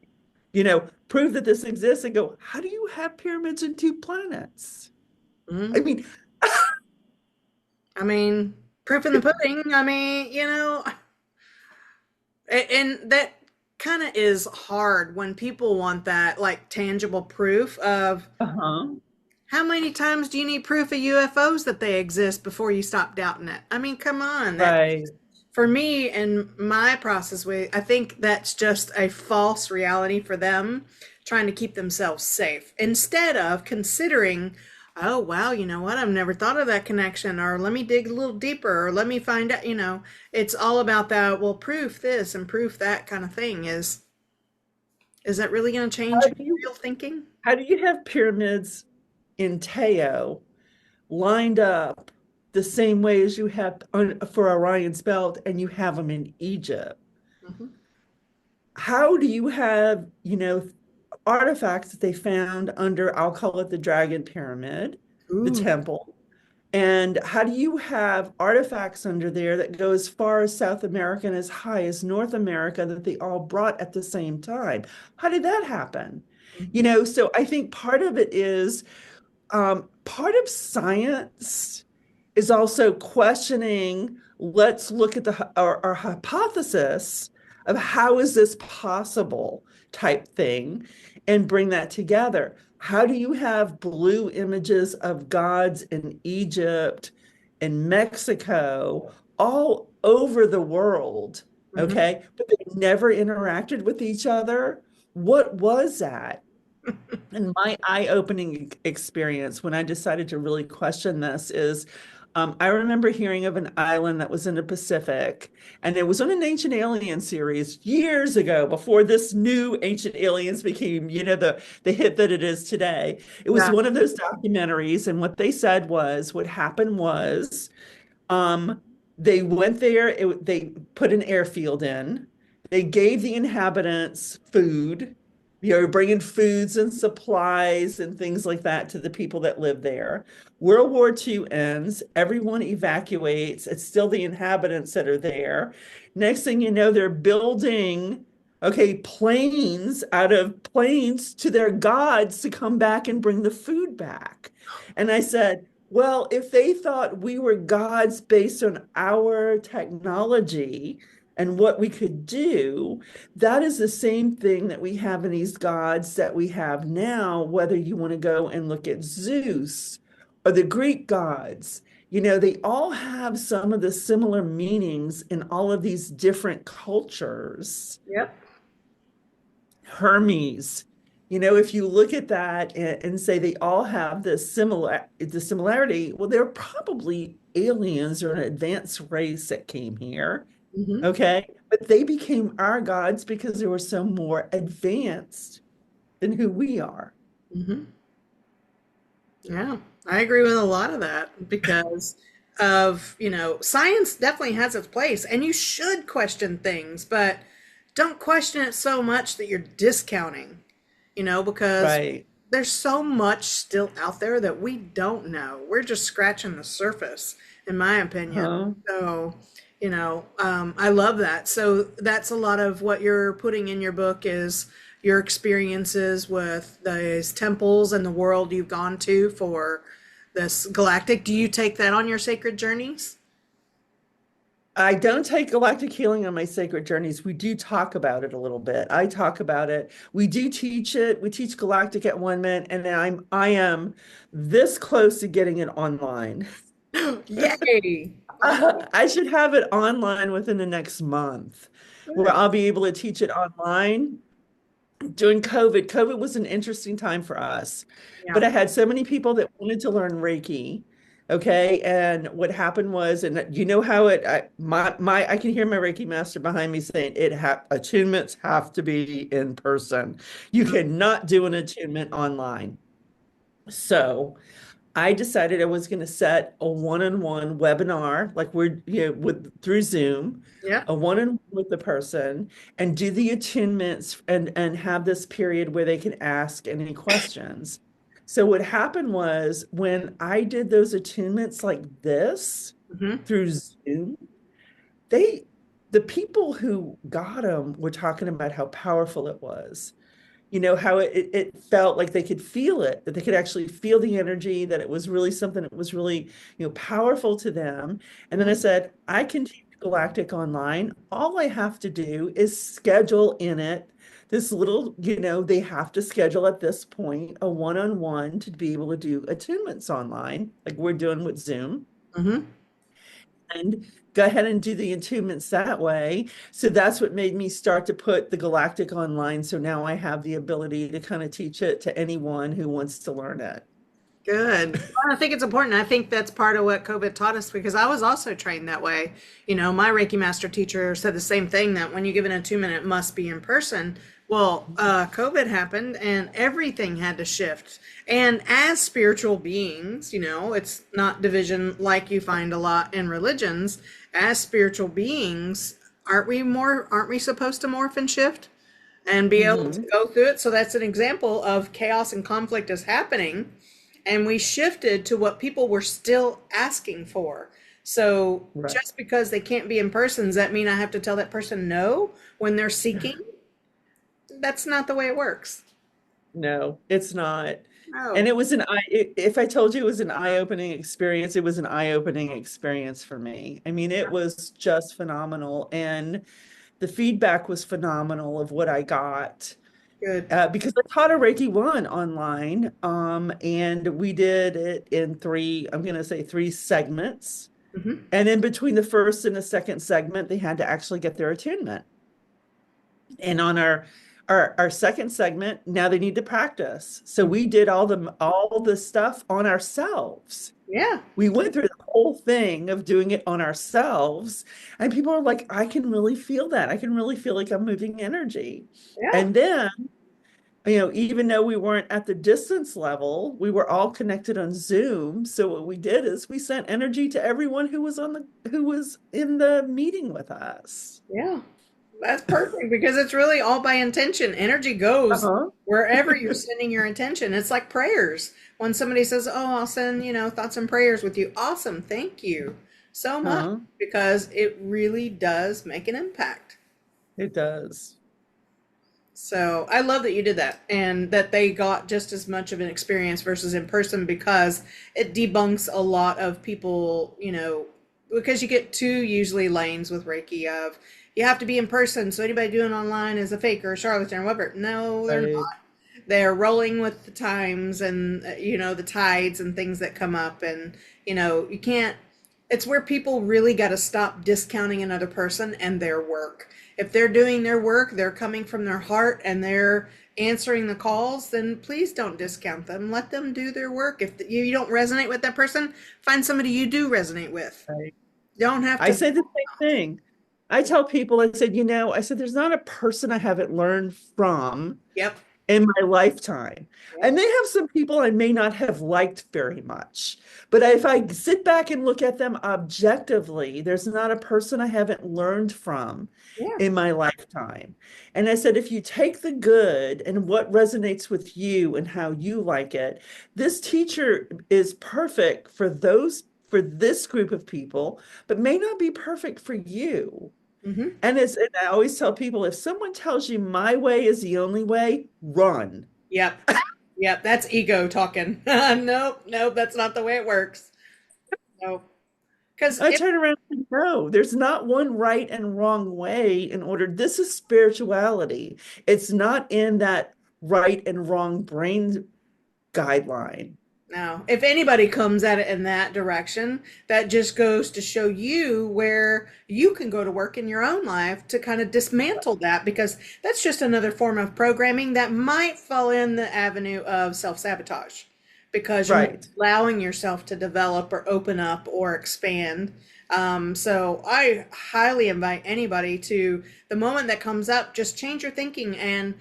[SPEAKER 2] me, prove that this exists and go, how do you have pyramids in two planets? I
[SPEAKER 1] Mhm.
[SPEAKER 2] mean,
[SPEAKER 1] I mean, proof in the pudding. I mean, and that kind of is hard when people want that like tangible proof of
[SPEAKER 2] uh-huh,
[SPEAKER 1] how many times do you need proof of UFOs that they exist before you stop doubting it? I mean, come on. That
[SPEAKER 2] right.
[SPEAKER 1] for me and my process way, I think that's just a false reality for them trying to keep themselves safe instead of considering, oh, wow, you know what? I've never thought of that connection, or let me dig a little deeper, or let me find out, it's all about that, well, proof this and proof that kind of thing is that really going to change
[SPEAKER 2] How
[SPEAKER 1] your
[SPEAKER 2] do you
[SPEAKER 1] real thinking?
[SPEAKER 2] how do you have pyramids in Teo lined up the same way as you have for Orion's belt and you have them in Egypt?
[SPEAKER 1] Hmm.
[SPEAKER 2] How do you have, artifacts that they found under, I'll call it the Dragon Pyramid, the
[SPEAKER 1] Ooh.
[SPEAKER 2] temple? And how do you have artifacts under there that go as far as South America and as high as North America that they all brought at the same time? How did that happen?
[SPEAKER 1] Mhm.
[SPEAKER 2] So I think part of it is part of science is also questioning, let's look at our hypothesis of how is this possible type thing and bring that together. How do you have blue images of gods in Egypt and Mexico all over the world?
[SPEAKER 1] Mhm.
[SPEAKER 2] Okay, but they never interacted with each other. What was that? And my eye-opening experience when I decided to really question this is I remember hearing of an island that was in the Pacific, and it was on an Ancient Alien series years ago before this new Ancient Aliens became, the hit that it is today. It was
[SPEAKER 1] Yeah.
[SPEAKER 2] one of those documentaries, and what they said was what happened was um, they went there, they put an airfield in, they gave the inhabitants food, bringing foods and supplies and things like that to the people that live there. World War II ends, everyone evacuates, it's still the inhabitants that are there. Next thing you know, they're building, okay, planes out of planes to their gods to come back and bring the food back. And I said, well, if they thought we were gods based on our technology and what we could do, that is the same thing that we have in these gods that we have now, whether you want to go and look at Zeus or the Greek gods. They all have some of the similar meanings in all of these different cultures.
[SPEAKER 1] Yep.
[SPEAKER 2] Hermes. If you look at that and say they all have the similarity, well, they're probably aliens or an advanced race that came here,
[SPEAKER 1] Hmm.
[SPEAKER 2] okay? But they became our gods because they were so more advanced than who we are.
[SPEAKER 1] Hmm. Yeah, I agree with a lot of that because of, science definitely has its place and you should question things, but don't question it so much that you're discounting, because
[SPEAKER 2] Right.
[SPEAKER 1] there's so much still out there that we don't know. We're just scratching the surface, in my opinion.
[SPEAKER 2] Huh?
[SPEAKER 1] So, I love that. So that's a lot of what you're putting in your book is your experiences with these temples and the world you've gone to for this galactic. Do you take that on your sacred journeys?
[SPEAKER 2] I don't take galactic healing on my sacred journeys. We do talk about it a little bit. I talk about it. We do teach it. We teach galactic at 1 minute, and I am this close to getting it online.
[SPEAKER 1] Yay!
[SPEAKER 2] I should have it online within the next month, where I'll be able to teach it online during COVID was an interesting time for us,
[SPEAKER 1] Yeah.
[SPEAKER 2] but I had so many people that wanted to learn Reiki. Okay. And what happened was, and you know how I can hear my Reiki master behind me saying attunements have to be in person. You
[SPEAKER 1] Mhm.
[SPEAKER 2] cannot do an attunement online. So I decided I was going to set a one-on-one webinar, like through Zoom,
[SPEAKER 1] Yeah.
[SPEAKER 2] a one-on-one with the person, and do the attunements and have this period where they can ask any questions. So what happened was when I did those attunements like this
[SPEAKER 1] Hmm.
[SPEAKER 2] through Zoom, they the people who got them were talking about how powerful it was, how it felt like they could feel it, that they could actually feel the energy, that it was really something that was really, powerful to them. And then I
[SPEAKER 1] Hmm.
[SPEAKER 2] said, I can teach Galactic online. All I have to do is schedule in it this little, they have to schedule at this point a one-on-one to be able to do attunements online, like we're doing with Zoom.
[SPEAKER 1] Hmm.
[SPEAKER 2] And go ahead and do the attunements that way. So that's what made me start to put the Galactic online. So now I have the ability to kind of teach it to anyone who wants to learn it.
[SPEAKER 1] Good. Well, I think it's important. I think that's part of what COVID taught us because I was also trained that way. My Reiki master teacher said the same thing that when you give an attunement, it must be in person. Well, COVID happened and everything had to shift. And as spiritual beings, it's not division like you find a lot in religions. As spiritual beings, aren't we supposed to morph and shift and be able to
[SPEAKER 2] Hmm.
[SPEAKER 1] go through it? So that's an example of chaos and conflict is happening and we shifted to what people were still asking for. So
[SPEAKER 2] Right.
[SPEAKER 1] just because they can't be in person, does that mean I have to tell that person no when they're seeking? That's not the way it works.
[SPEAKER 2] No, it's not. And
[SPEAKER 1] No.
[SPEAKER 2] it was if I told you it was an eye-opening experience, it was an eye-opening experience for me. I mean, it was just phenomenal. And the feedback was phenomenal of what I got.
[SPEAKER 1] Good.
[SPEAKER 2] Because I taught a Reiki 1 online, and we did it in I'm going to say three segments.
[SPEAKER 1] Hmm.
[SPEAKER 2] And in between the first and the second segment, they had to actually get their attunement. And on our second segment, now they need to practice. So we did all the stuff on ourselves.
[SPEAKER 1] Yeah.
[SPEAKER 2] We went through the whole thing of doing it on ourselves. And people are like, I can really feel that. I can really feel like I'm moving energy.
[SPEAKER 1] Yeah.
[SPEAKER 2] And then even though we weren't at the distance level, we were all connected on Zoom. So what we did is we sent energy to everyone who was in the meeting with us.
[SPEAKER 1] Yeah. That's perfect because it's really all by intention. Energy goes
[SPEAKER 2] Uh-huh.
[SPEAKER 1] wherever you're sending your intention. It's like prayers. When somebody says, "Oh, I'll send, thoughts and prayers with you." Awesome. Thank you so much
[SPEAKER 2] Uh-huh.
[SPEAKER 1] because it really does make an impact.
[SPEAKER 2] It does.
[SPEAKER 1] So I love that you did that and that they got just as much of an experience versus in person because it debunks a lot of people, because you get two usually lanes with Reiki of you have to be in person. So anybody doing online is a fake or a charlatan or whatever. No, they're
[SPEAKER 2] Right.
[SPEAKER 1] not. They're rolling with the times and, the tides and things that come up. And, you can't, it's where people really got to stop discounting another person and their work. If they're doing their work, they're coming from their heart and they're answering the calls, then please don't discount them. Let them do their work. If you don't resonate with that person, find somebody you do resonate with.
[SPEAKER 2] Right.
[SPEAKER 1] You don't have
[SPEAKER 2] I
[SPEAKER 1] to.
[SPEAKER 2] say the same thing. I tell people, I said, there's not a person I haven't learned from
[SPEAKER 1] Yep.
[SPEAKER 2] in my lifetime. I
[SPEAKER 1] Yep.
[SPEAKER 2] may have some people I may not have liked very much, but if I sit back and look at them objectively, there's not a person I haven't learned from
[SPEAKER 1] Yeah.
[SPEAKER 2] in my lifetime. And I said, if you take the good and what resonates with you and how you like it, this teacher is perfect for this group of people, but may not be perfect for you.
[SPEAKER 1] Mm-hmm.
[SPEAKER 2] And I always tell people, if someone tells you my way is the only way, run.
[SPEAKER 1] Yep. Yep. That's ego talking. Nope. Nope. That's not the way it works. Nope. Because
[SPEAKER 2] I
[SPEAKER 1] if
[SPEAKER 2] turn around and no, there's not one right and wrong way in order. This is spirituality. It's not in that right and wrong brain guideline.
[SPEAKER 1] No. If anybody comes at it in that direction, that just goes to show you where you can go to work in your own life to kind of dismantle that, because that's just another form of programming that might fall in the avenue of self-sabotage because you're not
[SPEAKER 2] Right.
[SPEAKER 1] allowing yourself to develop or open up or expand. So I highly invite anybody to, the moment that comes up, just change your thinking and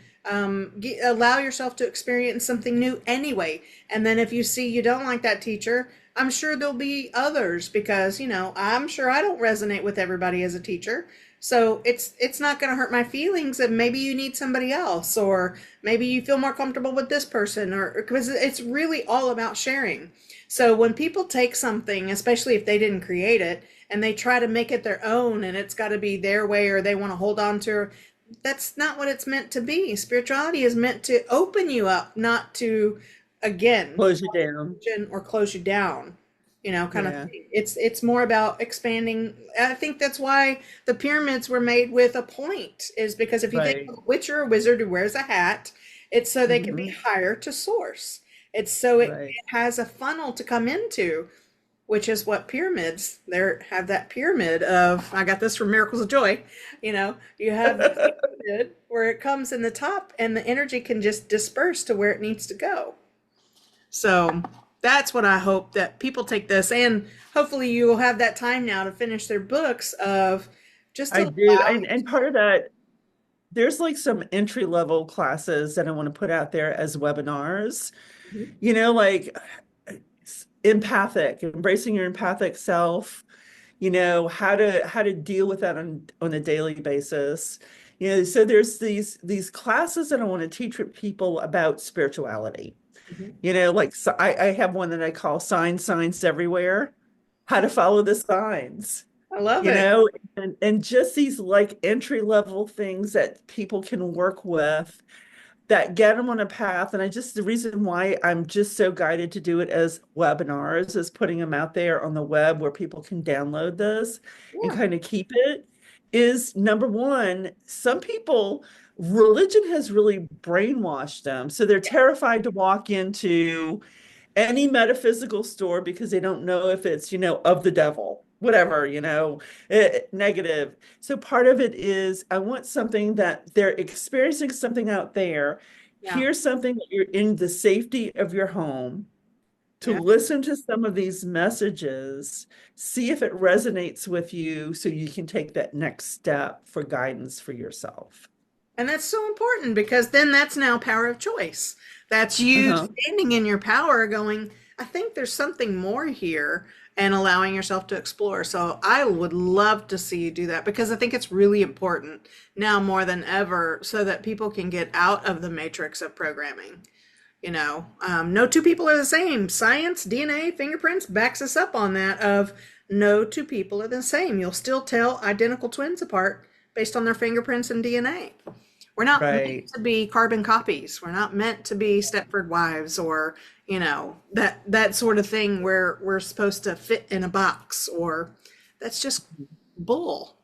[SPEAKER 1] allow yourself to experience something new anyway. And then if you see you don't like that teacher, I'm sure there'll be others, because, I'm sure I don't resonate with everybody as a teacher. So it's not going to hurt my feelings, and maybe you need somebody else, or maybe you feel more comfortable with this person, or because it's really all about sharing. So when people take something, especially if they didn't create it, and they try to make it their own, and it's got to be their way, or they want to hold on to, that's not what it's meant to be. Spirituality is meant to open you up, not to, again,
[SPEAKER 2] Close you down.
[SPEAKER 1] or close you down, kind of
[SPEAKER 2] Yeah.
[SPEAKER 1] thing. It's more about expanding. I think that's why the pyramids were made with a point, is because if you think
[SPEAKER 2] Right.
[SPEAKER 1] of a witch or a wizard who wears a hat, it's so they can be
[SPEAKER 2] Hmm.
[SPEAKER 1] higher to source. It's so it
[SPEAKER 2] Right.
[SPEAKER 1] has a funnel to come into, which is what pyramids, there have that pyramid of, I got this from Miracles of Joy, you have the pyramid where it comes in the top and the energy can just disperse to where it needs to go. So that's what I hope, that people take this, and hopefully you will have that time now to finish their books of just
[SPEAKER 2] I
[SPEAKER 1] allow.
[SPEAKER 2] do. And part of that, there's like some entry level classes that I want to put out there as webinars, like empathic, embracing your empathic self, how to deal with that on a daily basis. So there's these classes that I want to teach people about spirituality.
[SPEAKER 1] Mhm.
[SPEAKER 2] Like so I have one that I call signs everywhere, how to follow the signs,
[SPEAKER 1] I love
[SPEAKER 2] you
[SPEAKER 1] it.
[SPEAKER 2] know, and just these like entry level things that people can work with that get them on a path. And the reason why I'm just so guided to do it as webinars is putting them out there on the web where people can download this and
[SPEAKER 1] Yeah.
[SPEAKER 2] kind of keep it is number one, some people, religion has really brainwashed them. So they're terrified to walk into any metaphysical store because they don't know if it's, of the devil, whatever, negative. So part of it is I want something that they're experiencing something out there.
[SPEAKER 1] Yeah.
[SPEAKER 2] Here's something that you're in the safety of your home to
[SPEAKER 1] Yeah.
[SPEAKER 2] listen to some of these messages, see if it resonates with you so you can take that next step for guidance for yourself.
[SPEAKER 1] And that's so important, because then that's now power of choice. That's you
[SPEAKER 2] Uh-huh.
[SPEAKER 1] standing in your power going, I think there's something more here, and allowing yourself to explore. So I would love to see you do that, because I think it's really important now more than ever, so that people can get out of the matrix of programming. No two people are the same. Science, DNA, fingerprints backs us up on that, of no two people are the same. You'll still tell identical twins apart based on their fingerprints and DNA. We're not meant
[SPEAKER 2] Right.
[SPEAKER 1] to be carbon copies. We're not meant to be Stepford wives, or, that sort of thing where we're supposed to fit in a box, or that's just bull.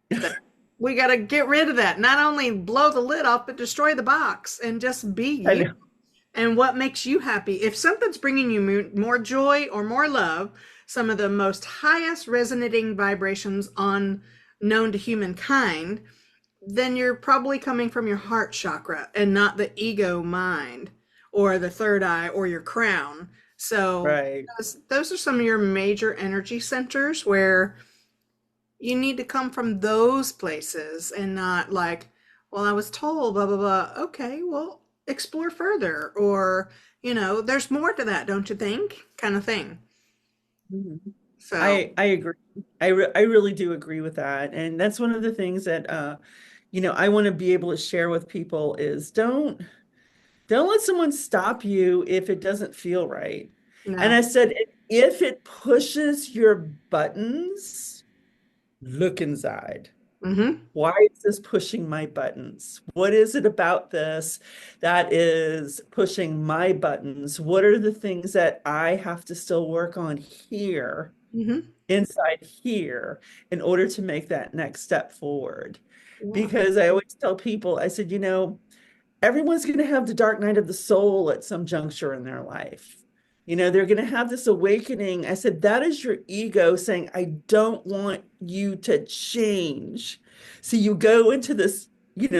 [SPEAKER 1] That we got to get rid of that. Not only blow the lid off, but destroy the box and just be
[SPEAKER 2] I
[SPEAKER 1] you,
[SPEAKER 2] know.
[SPEAKER 1] and what makes you happy. If something's bringing you more joy or more love, some of the most highest resonating vibrations on known to humankind, then you're probably coming from your heart chakra and not the ego mind, or the third eye, or your crown. So
[SPEAKER 2] Right.
[SPEAKER 1] those are some of your major energy centers where you need to come from those places, and not like, well, I was told blah blah blah. Okay, well, explore further, or, there's more to that, don't you think, kind of thing.
[SPEAKER 2] Mhm.
[SPEAKER 1] So
[SPEAKER 2] I agree. I really do agree with that. And that's one of the things that I want to be able to share with people is don't let someone stop you if it doesn't feel right. And
[SPEAKER 1] no.
[SPEAKER 2] I said if it pushes your buttons, look inside.
[SPEAKER 1] Mm-hmm.
[SPEAKER 2] Why is this pushing my buttons? What is it about this that is pushing my buttons? What are the things that I have to still work on here,
[SPEAKER 1] Mm-hmm.
[SPEAKER 2] inside here, in order to make that next step forward?
[SPEAKER 1] Yeah.
[SPEAKER 2] Because I always tell people, I said, everyone's going to have the dark night of the soul at some juncture in their life. They're going to have this awakening. I said, that is your ego saying, I don't want you to change. So you go into this,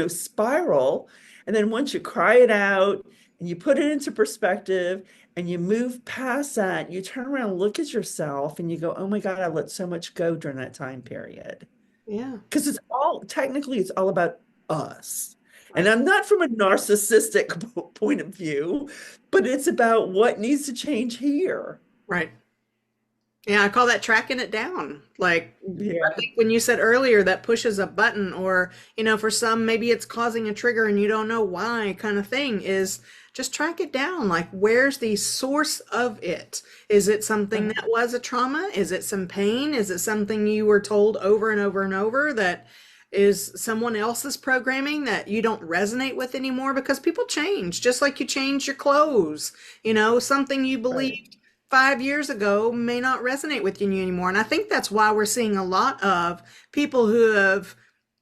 [SPEAKER 2] spiral. And then once you cry it out and you put it into perspective and you move past that, you turn around, look at yourself and you go, oh my God, I let so much go during that time period.
[SPEAKER 1] Yeah.
[SPEAKER 2] Because technically, it's all about us. And
[SPEAKER 1] Right.
[SPEAKER 2] I'm not from a narcissistic point of view, but it's about what needs to change here.
[SPEAKER 1] Right. Yeah, I call that tracking it down. Like, I
[SPEAKER 2] Yeah,
[SPEAKER 1] think when you said earlier that pushes a button, or, for some, maybe it's causing a trigger and you don't know why, kind of thing, is just track it down. Like, where's the source of it? Is it something that was a trauma? Is it some pain? Is it something you were told over and over and over that is someone else's programming that you don't resonate with anymore? Because people change, just like you change your clothes. Something you
[SPEAKER 2] right,
[SPEAKER 1] believed 5 years ago may not resonate with you anymore. And I think that's why we're seeing a lot of people who have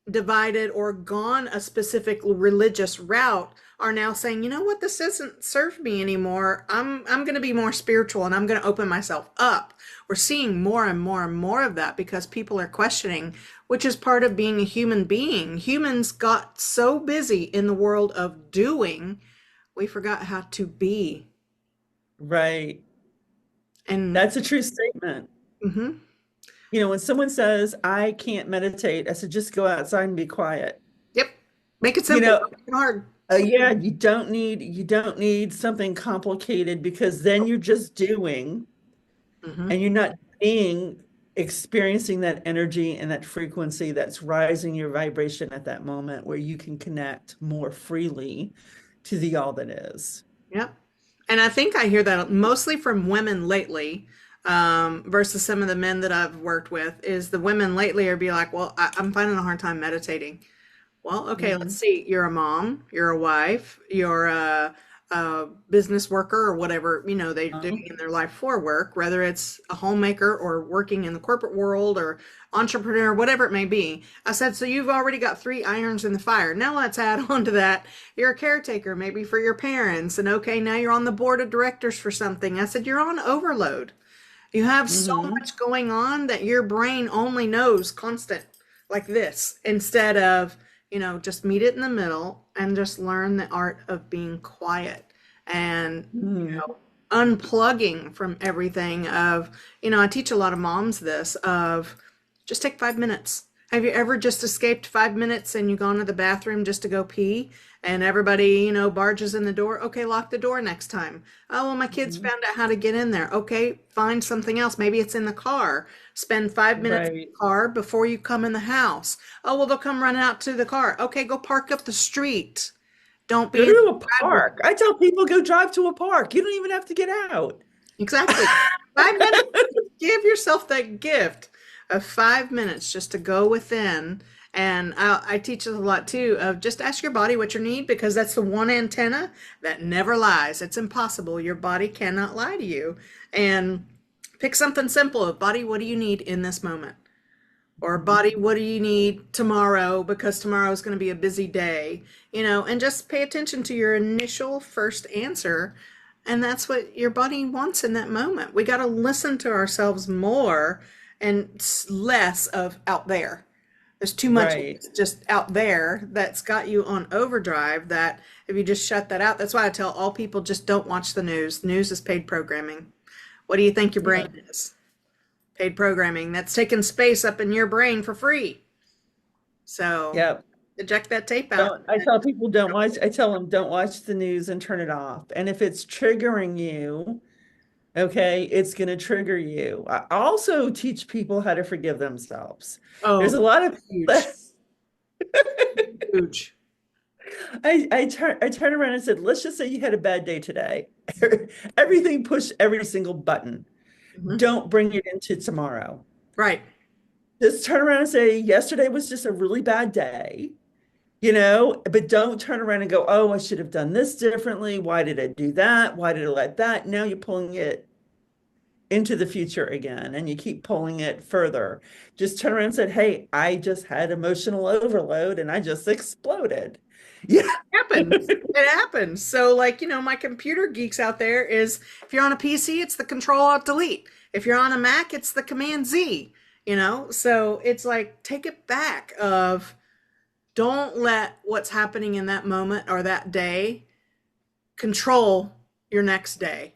[SPEAKER 1] divided or gone a specific religious route are now saying, you know what, this doesn't serve me anymore. I'm going to be more spiritual and I'm going to open myself up. We're seeing more and more and more of that because people are questioning, which is part of being a human being. Humans got so busy in the world of doing, we forgot how to be.
[SPEAKER 2] right.
[SPEAKER 1] And
[SPEAKER 2] That's a true statement.
[SPEAKER 1] mhm.
[SPEAKER 2] When someone says, I can't meditate, I said, just go outside and be quiet.
[SPEAKER 1] Yep. Make it
[SPEAKER 2] You
[SPEAKER 1] simple.
[SPEAKER 2] know,
[SPEAKER 1] Don't make it hard.
[SPEAKER 2] yeah, you don't need something complicated because then you're just doing
[SPEAKER 1] Hmm.
[SPEAKER 2] and you're not being experiencing that energy and that frequency that's rising your vibration at that moment where you can connect more freely to the all that is.
[SPEAKER 1] Yep. And I think I hear that mostly from women lately, versus some of the men that I've worked with, is the women lately are be like, well, I'm finding a hard time meditating. Well, okay, let's
[SPEAKER 2] Mhm.
[SPEAKER 1] see. You're a mom, you're a wife, you're a business worker or whatever, they're doing in their life for work, whether it's a homemaker or working in the corporate world or entrepreneur, whatever it may be. I said, so you've already got three irons in the fire. Now let's add on to that. You're a caretaker, maybe for your parents. And okay, now you're on the board of directors for something. I said, you're on overload. You have so
[SPEAKER 2] Mhm.
[SPEAKER 1] much going on that your brain only knows constant like this instead of, just meet it in the middle and just learn the art of being quiet and,
[SPEAKER 2] Mhm.
[SPEAKER 1] unplugging from everything of, I teach a lot of moms this of just take 5 minutes. Have you ever just escaped 5 minutes and you gone to the bathroom just to go pee and everybody, barges in the door? Okay, lock the door next time. Oh, well, my kids
[SPEAKER 2] Mhm.
[SPEAKER 1] found out how to get in there. Okay, find something else. Maybe it's in the car. Spend 5 minutes in
[SPEAKER 2] Right.
[SPEAKER 1] the car before you come in the house. Oh, well, they'll come running out to the car. Okay, go park up the street. Don't
[SPEAKER 2] Go
[SPEAKER 1] be in
[SPEAKER 2] to
[SPEAKER 1] the
[SPEAKER 2] a
[SPEAKER 1] driveway.
[SPEAKER 2] park. I tell people go drive to a park. You don't even have to get out.
[SPEAKER 1] Exactly. 5 minutes. Give yourself that gift of 5 minutes just to go within. And I teach this a lot too of just ask your body what you need because that's the one antenna that never lies. It's impossible. Your body cannot lie to you. And pick something simple of body, what do you need in this moment? Or
[SPEAKER 2] Mhm.
[SPEAKER 1] body, what do you need tomorrow because tomorrow is going to be a busy day, and just pay attention to your initial first answer. And that's what your body wants in that moment. We got to listen to ourselves more and less of out there. There's too much
[SPEAKER 2] Right.
[SPEAKER 1] just out there that's got you on overdrive that if you just shut that out, that's why I tell all people just don't watch the news. News is paid programming. What do you think your brain
[SPEAKER 2] Yeah.
[SPEAKER 1] is? Paid programming that's taking space up in your brain for free. So
[SPEAKER 2] Yeah.
[SPEAKER 1] eject that tape out.
[SPEAKER 2] Don't, I tell people don't watch, I tell them don't watch the news and turn it off. And if it's triggering you, okay, it's going to trigger you. I also teach people how to forgive themselves. There's
[SPEAKER 1] Oh,
[SPEAKER 2] a lot of
[SPEAKER 1] huge, huge.
[SPEAKER 2] I turn around and said, let's just say you had a bad day today. Everything push every single button.
[SPEAKER 1] Mhm.
[SPEAKER 2] Don't bring it into tomorrow.
[SPEAKER 1] Right.
[SPEAKER 2] Just turn around and say, yesterday was just a really bad day, but don't turn around and go, oh, I should have done this differently. Why did I do that? Why did I let that? Now you're pulling it into the future again and you keep pulling it further. Just turn around and said, hey, I just had emotional overload and I just exploded. Yeah.
[SPEAKER 1] Happens. It happens. So, like, my computer geeks out there is if you're on a PC, it's the Control Alt Delete. If you're on a Mac, it's the Command Z. So it's like take it back. Of don't let what's happening in that moment or that day control your next day,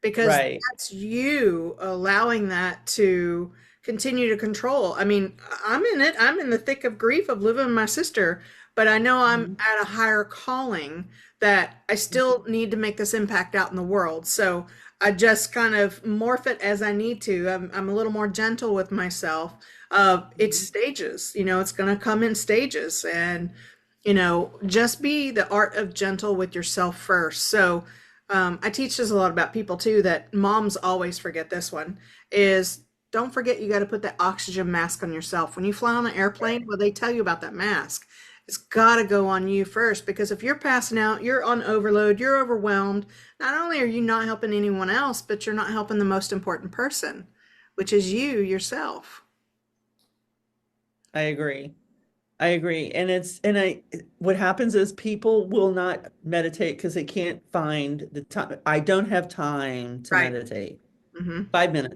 [SPEAKER 1] because
[SPEAKER 2] Right.
[SPEAKER 1] that's you allowing that to continue to control. I mean, I'm in it. I'm in the thick of grief of living with my sister, but I know I'm
[SPEAKER 2] Mhm.
[SPEAKER 1] at a higher calling that I still need to make this impact out in the world. So I just kind of morph it as I need to. I'm a little more gentle with myself. It's
[SPEAKER 2] Mhm.
[SPEAKER 1] stages, it's going to come in stages, and just be the art of gentle with yourself first. So I teach this a lot about people too, that moms always forget this one is don't forget you got to put that oxygen mask on yourself. When you fly on an airplane, well, they tell you about that mask. It's got to go on you first, because if you're passing out, you're on overload, you're overwhelmed. Not only are you not helping anyone else, but you're not helping the most important person, which is you yourself.
[SPEAKER 2] I agree. I agree. What happens is people will not meditate because they can't find the time. I don't have time to
[SPEAKER 1] Right.
[SPEAKER 2] meditate.
[SPEAKER 1] Hmm.
[SPEAKER 2] 5 minutes.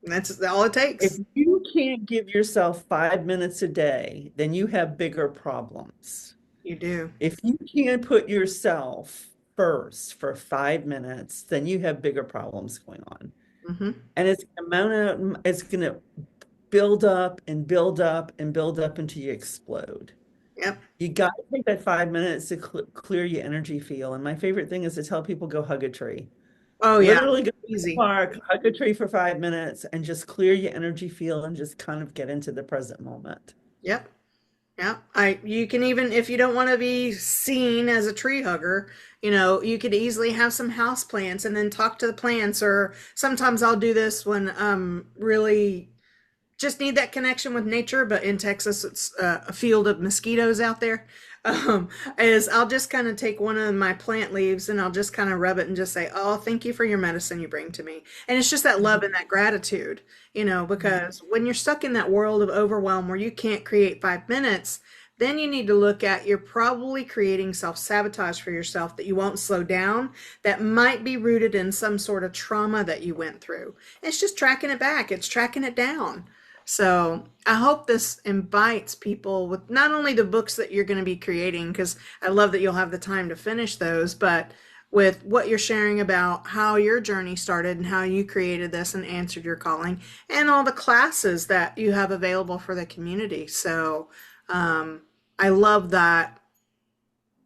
[SPEAKER 1] That's all it
[SPEAKER 2] If
[SPEAKER 1] takes.
[SPEAKER 2] you can't give yourself 5 minutes a day, then you have bigger problems.
[SPEAKER 1] You do.
[SPEAKER 2] If you can't put yourself first for 5 minutes, then you have bigger problems going on.
[SPEAKER 1] Hmm.
[SPEAKER 2] And it's going to build up and build up and build up until you explode.
[SPEAKER 1] Yep.
[SPEAKER 2] You got to take that 5 minutes to clear your energy field. And my favorite thing is to tell people go hug a tree.
[SPEAKER 1] Oh yeah.
[SPEAKER 2] Literally go to the
[SPEAKER 1] Easy.
[SPEAKER 2] park, hug a tree for 5 minutes, and just clear your energy field and just kind of get into the present moment.
[SPEAKER 1] Yep. Yeah, you can, even if you don't want to be seen as a tree hugger, you could easily have some house plants and then talk to the plants. Or sometimes I'll do this when really just need that connection with nature. But in Texas, it's a field of mosquitoes out there. Um, is I'll just kind of take one of my plant leaves and I'll just kind of rub it and just say, "Oh, thank you for your medicine you bring to me." And it's just that love
[SPEAKER 2] Mhm.
[SPEAKER 1] and that gratitude,
[SPEAKER 2] Mhm.
[SPEAKER 1] because when you're stuck in that world of overwhelm where you can't create 5 minutes, then you need to look at you're probably creating self sabotage for yourself that you won't slow down, that might be rooted in some sort of trauma that you went through. It's just tracking it back, it's tracking it down. So I hope this invites people with not only the books that you're going to be creating, because I love that you'll have the time to finish those, but with what you're sharing about how your journey started and how you created this and answered your calling, and all the classes that you have available for the community. So um, I love that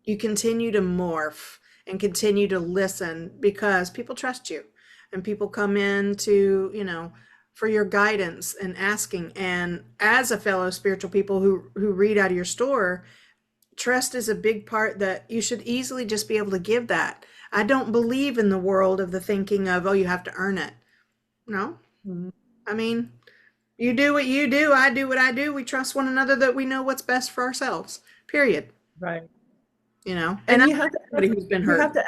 [SPEAKER 1] you continue to morph and continue to listen, because people trust you and people come in to, for your guidance and asking. And as a fellow spiritual people who read out of your store, trust is a big part that you should easily just be able to give that. I don't believe in the world of the thinking of, oh, you have to earn it. No.
[SPEAKER 2] Mhm.
[SPEAKER 1] I mean, you do what you do, I do what I do. We trust one another that we know what's best for ourselves. Period.
[SPEAKER 2] Right.
[SPEAKER 1] And
[SPEAKER 2] And
[SPEAKER 1] I'm somebody who's been
[SPEAKER 2] you
[SPEAKER 1] hurt.
[SPEAKER 2] have to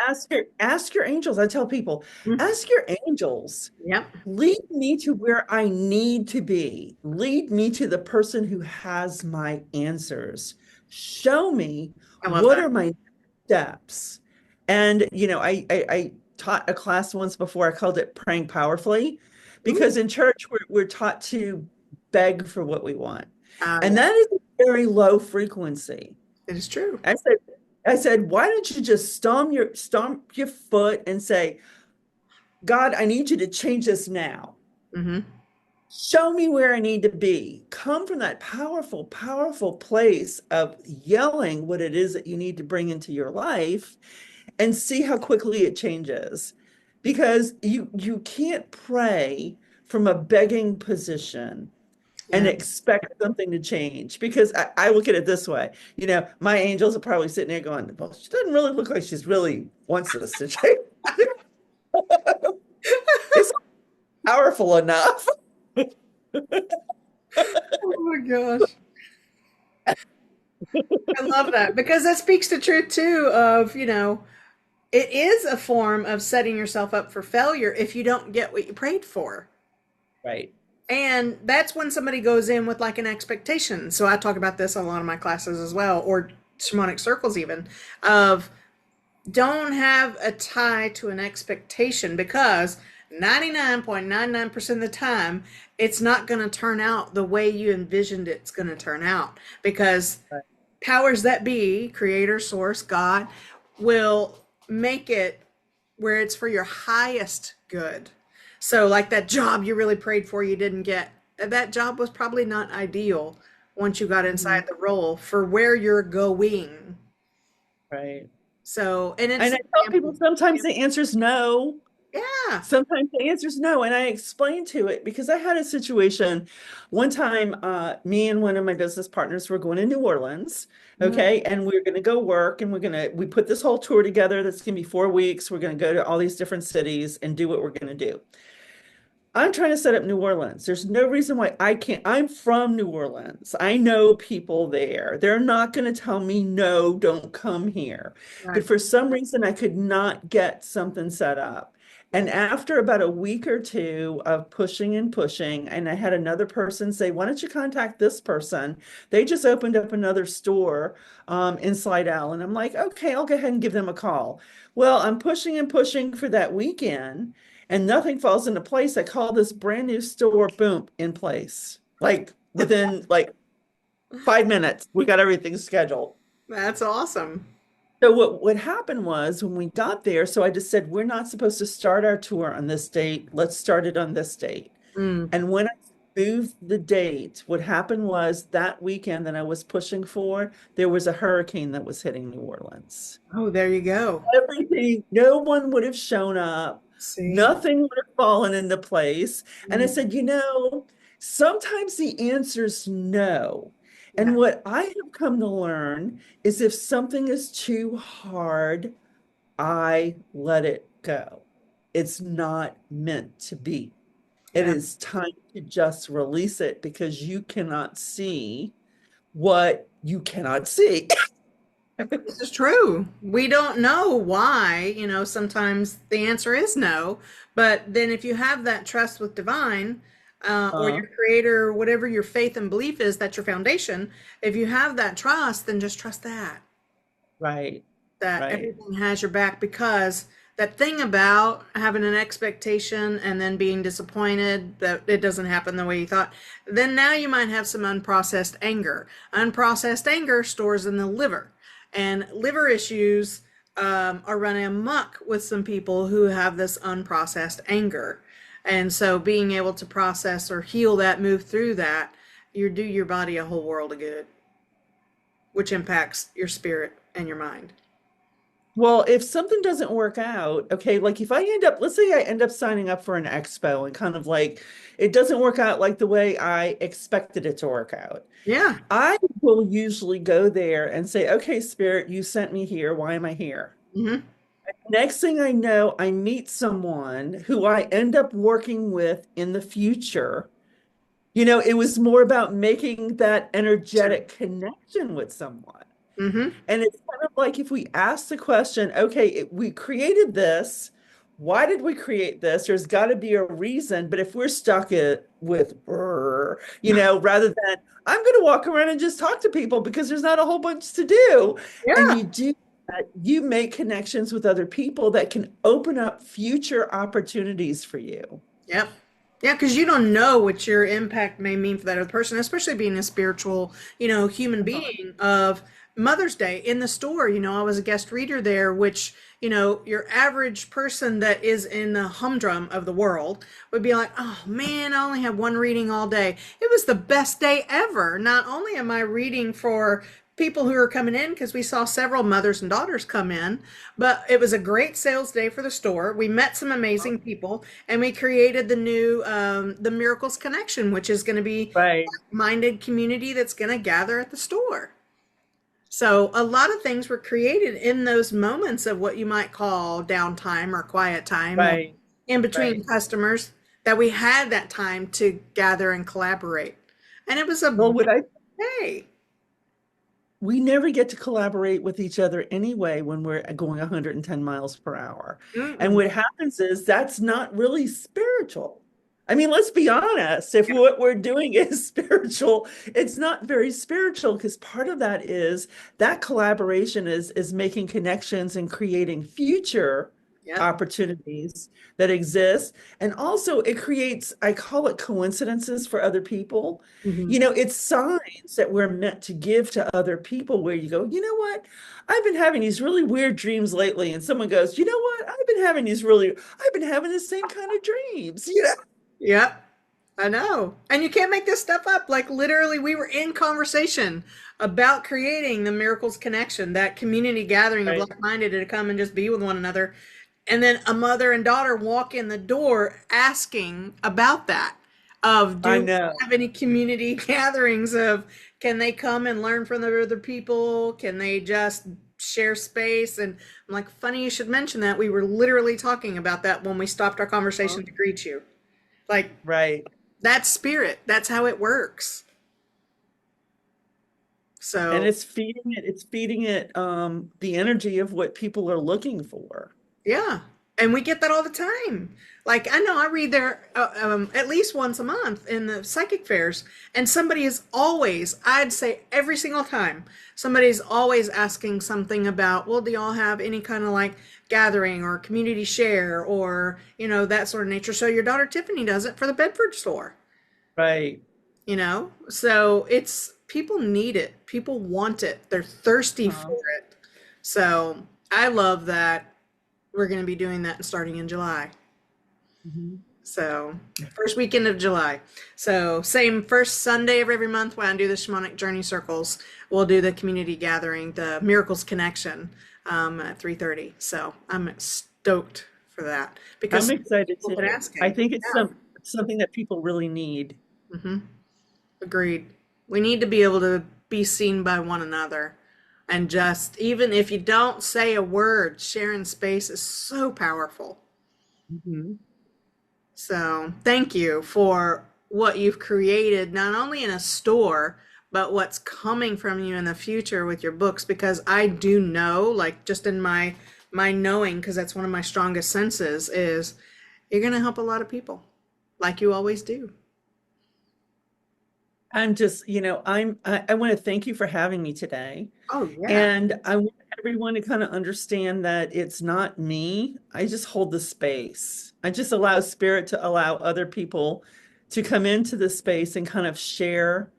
[SPEAKER 2] ask your angels. I tell people, ask your angels,
[SPEAKER 1] Yep.
[SPEAKER 2] lead me to where I need to be. Lead me to the person who has my answers. Show me
[SPEAKER 1] I love
[SPEAKER 2] what
[SPEAKER 1] that.
[SPEAKER 2] are my steps. And I taught a class once before. I called it praying powerfully,
[SPEAKER 1] Ooh.
[SPEAKER 2] because in church we're taught to beg for what we want. And
[SPEAKER 1] Yeah,
[SPEAKER 2] that is a very low frequency.
[SPEAKER 1] it is true.
[SPEAKER 2] I said, I said, why don't you just stomp your foot and say, God, I need you to change this now.
[SPEAKER 1] Hmm.
[SPEAKER 2] Show me where I need to be. Come from that powerful, powerful place of yelling what it is that you need to bring into your life, and see how quickly it changes. Because you can't pray from a begging position and
[SPEAKER 1] Yeah.
[SPEAKER 2] expect something to change. Because I look at it this way, my angels are probably sitting there going, well, she doesn't really look like she's really wants us to change. It's powerful enough.
[SPEAKER 1] Oh my gosh. I love that, because that speaks to truth too of, it is a form of setting yourself up for failure if you don't get what you prayed for.
[SPEAKER 2] Right.
[SPEAKER 1] And that's when somebody goes in with like an expectation. So I talk about this in a lot of my classes as well, or shamanic circles even, of don't have a tie to an expectation, because 99.99% of the time it's not going to turn out the way you envisioned it's going to turn out, because
[SPEAKER 2] Right.
[SPEAKER 1] powers that be, creator, source, God, will make it where it's for your highest good. So, like that job you really prayed for, you didn't get. That job was probably not ideal once you got inside
[SPEAKER 2] Mhm.
[SPEAKER 1] the role for where you're going.
[SPEAKER 2] Right.
[SPEAKER 1] So, and it's
[SPEAKER 2] And I
[SPEAKER 1] an
[SPEAKER 2] tell people
[SPEAKER 1] example.
[SPEAKER 2] sometimes the answer is no.
[SPEAKER 1] Yeah.
[SPEAKER 2] Sometimes the answer is no. And I explain to it because I had a situation one time, me and one of my business partners were going to New Orleans.
[SPEAKER 1] Mhm.
[SPEAKER 2] Okay. And we're going to go work and we put this whole tour together. That's going to be 4 weeks. We're going to go to all these different cities and do what we're going to do. I'm trying to set up New Orleans. There's no reason why I can't. I'm from New Orleans. I know people there. They're not going to tell me, no, don't come here. But
[SPEAKER 1] Right.
[SPEAKER 2] for some reason, I could not get something set up. And after about a week or two of pushing and pushing, and I had another person say, why don't you contact this person? They just opened up another store in Slidell. And I'm like, okay, I'll go ahead and give them a call. Well, I'm pushing and pushing for that weekend and nothing falls into place. I call this brand new store, boom, in place. Like within like 5 minutes, we got everything scheduled.
[SPEAKER 1] That's awesome.
[SPEAKER 2] So what happened was when we got there, so I just said, we're not supposed to start our tour on this date. Let's start it on this date.
[SPEAKER 1] Mm.
[SPEAKER 2] And when I moved the date, what happened was that weekend that I was pushing for, there was a hurricane that was hitting New Orleans.
[SPEAKER 1] Oh, there you go.
[SPEAKER 2] Everything, no one would have shown up.
[SPEAKER 1] See?
[SPEAKER 2] Nothing would have fallen into place. And I
[SPEAKER 1] Mm.
[SPEAKER 2] said, sometimes the answer's no. And
[SPEAKER 1] Yeah.
[SPEAKER 2] what I have come to learn is if something is too hard, I let it go. It's not meant to be. It
[SPEAKER 1] Yeah.
[SPEAKER 2] is time to just release it because you cannot see what you cannot see.
[SPEAKER 1] This is true. We don't know why, sometimes the answer is no. But then if you have that trust with divine, or
[SPEAKER 2] Uh,
[SPEAKER 1] your creator, whatever your faith and belief is, that's your foundation. If you have that trust, then just trust
[SPEAKER 2] right,
[SPEAKER 1] that
[SPEAKER 2] right.
[SPEAKER 1] everything has your back, because that thing about having an expectation and then being disappointed that it doesn't happen the way you thought, then now you might have some unprocessed anger. Unprocessed anger stores in the liver, and liver issues are running amok with some people who have this unprocessed anger. And so being able to process or heal that, move through that, you do your body a whole world of good, which impacts your spirit and your mind.
[SPEAKER 2] Well, if something doesn't work out, okay, like if I end up, let's say I end up signing up for an expo and kind of like it doesn't work out like the way I expected it to work out.
[SPEAKER 1] Yeah.
[SPEAKER 2] I will usually go there and say, okay, Spirit, you sent me here. Why am I here?
[SPEAKER 1] Hmm.
[SPEAKER 2] Next thing I know, I meet someone who I end up working with in the future. It was more about making that energetic connection with someone.
[SPEAKER 1] Mm-hmm.
[SPEAKER 2] And it's kind of like if we ask the question, okay, we created this. Why did we create this? There's got to be a reason. But if we're stuck with, brr, rather than I'm going to walk around and just talk to people because there's not a whole bunch to do. And
[SPEAKER 1] Yeah.
[SPEAKER 2] you do that, you make connections with other people that can open up future opportunities for you.
[SPEAKER 1] Yep. Yeah, because you don't know what your impact may mean for that other person, especially being a spiritual, human being of Mother's Day in the store. I was a guest reader there, which, your average person that is in the humdrum of the world would be like, oh man, I only have one reading all day. It was the best day ever. Not only am I reading for people who are coming in, because we saw several mothers and daughters come in, but it was a great sales day for the store. We met some amazing people, and we created the new the Miracles Connection, which is going to be
[SPEAKER 2] Right,
[SPEAKER 1] minded community that's going to gather at the store. So a lot of things were created in those moments of what you might call downtime or quiet time, or
[SPEAKER 2] right,
[SPEAKER 1] in between
[SPEAKER 2] right.
[SPEAKER 1] customers, that we had that time to gather and collaborate. And it was a
[SPEAKER 2] Well,
[SPEAKER 1] big day.
[SPEAKER 2] we never get to collaborate with each other anyway when we're going 110 miles per hour. And
[SPEAKER 1] Mm-mm.
[SPEAKER 2] what happens is that's not really spiritual. I mean, let's be honest. If what we're doing is spiritual, it's not very spiritual because part of that is that collaboration is making connections and creating future
[SPEAKER 1] Yep.
[SPEAKER 2] opportunities that exist. And also it creates, I call it coincidences for other people.
[SPEAKER 1] Hmm.
[SPEAKER 2] You know, it's signs that we're meant to give to other people where you go, you know what? I've been having these really weird dreams lately. And someone goes, you know what? I've been having the same kind of dreams, you know?
[SPEAKER 1] Yep. I know. And you can't make this stuff up. Like literally, we were in conversation about creating the Miracles Connection, that community gathering of
[SPEAKER 2] Right.
[SPEAKER 1] like-minded to come and just be with one another. And then a mother and daughter walk in the door asking about that. Of
[SPEAKER 2] I
[SPEAKER 1] do we
[SPEAKER 2] know.
[SPEAKER 1] have any community gatherings of can they come and learn from the other people? Can they just share space? And I'm like, funny you should mention that. We were literally talking about that when we stopped our conversation to greet you. Like
[SPEAKER 2] Right.
[SPEAKER 1] that's spirit. That's how it works.
[SPEAKER 2] And
[SPEAKER 1] So,
[SPEAKER 2] it's feeding it the energy of what people are looking for.
[SPEAKER 1] yeah. And we get that all the time. Like, I know I read there at least once a month in the psychic fairs, and somebody is always, I'd say every single time, somebody's always asking something about, well, do y'all have any kind of like gathering or community share or, that sort of nature? So your daughter Tiffany does it for the Bedford store.
[SPEAKER 2] Right.
[SPEAKER 1] So it's people need it, people want it, they're thirsty
[SPEAKER 2] Uh-huh.
[SPEAKER 1] for it. So I love that we're going to be doing that starting in July.
[SPEAKER 2] Mhm.
[SPEAKER 1] So first weekend of July. So same first Sunday of every month when I do the shamanic journey circles, we'll do the community gathering, the Miracles Connection, at 3:30. So I'm stoked for that
[SPEAKER 2] I'm
[SPEAKER 1] because
[SPEAKER 2] excited
[SPEAKER 1] people have been
[SPEAKER 2] too. I
[SPEAKER 1] asking.
[SPEAKER 2] think it's
[SPEAKER 1] Yeah.
[SPEAKER 2] something that people really need.
[SPEAKER 1] Hmm. Agreed. We need to be able to be seen by one another. And just, even if you don't say a word, sharing space is so powerful.
[SPEAKER 2] Mhm.
[SPEAKER 1] So, thank you for what you've created, not only in a store, but what's coming from you in the future with your books. Because I do know, like just in my knowing, because that's one of my strongest senses, is you're going to help a lot of people, like you always do.
[SPEAKER 2] I'm just, I want to thank you for having me today.
[SPEAKER 1] Oh, yeah.
[SPEAKER 2] And I want everyone to kind of understand that it's not me. I just hold the space. I just allow spirit to allow other people to come into the space and kind of share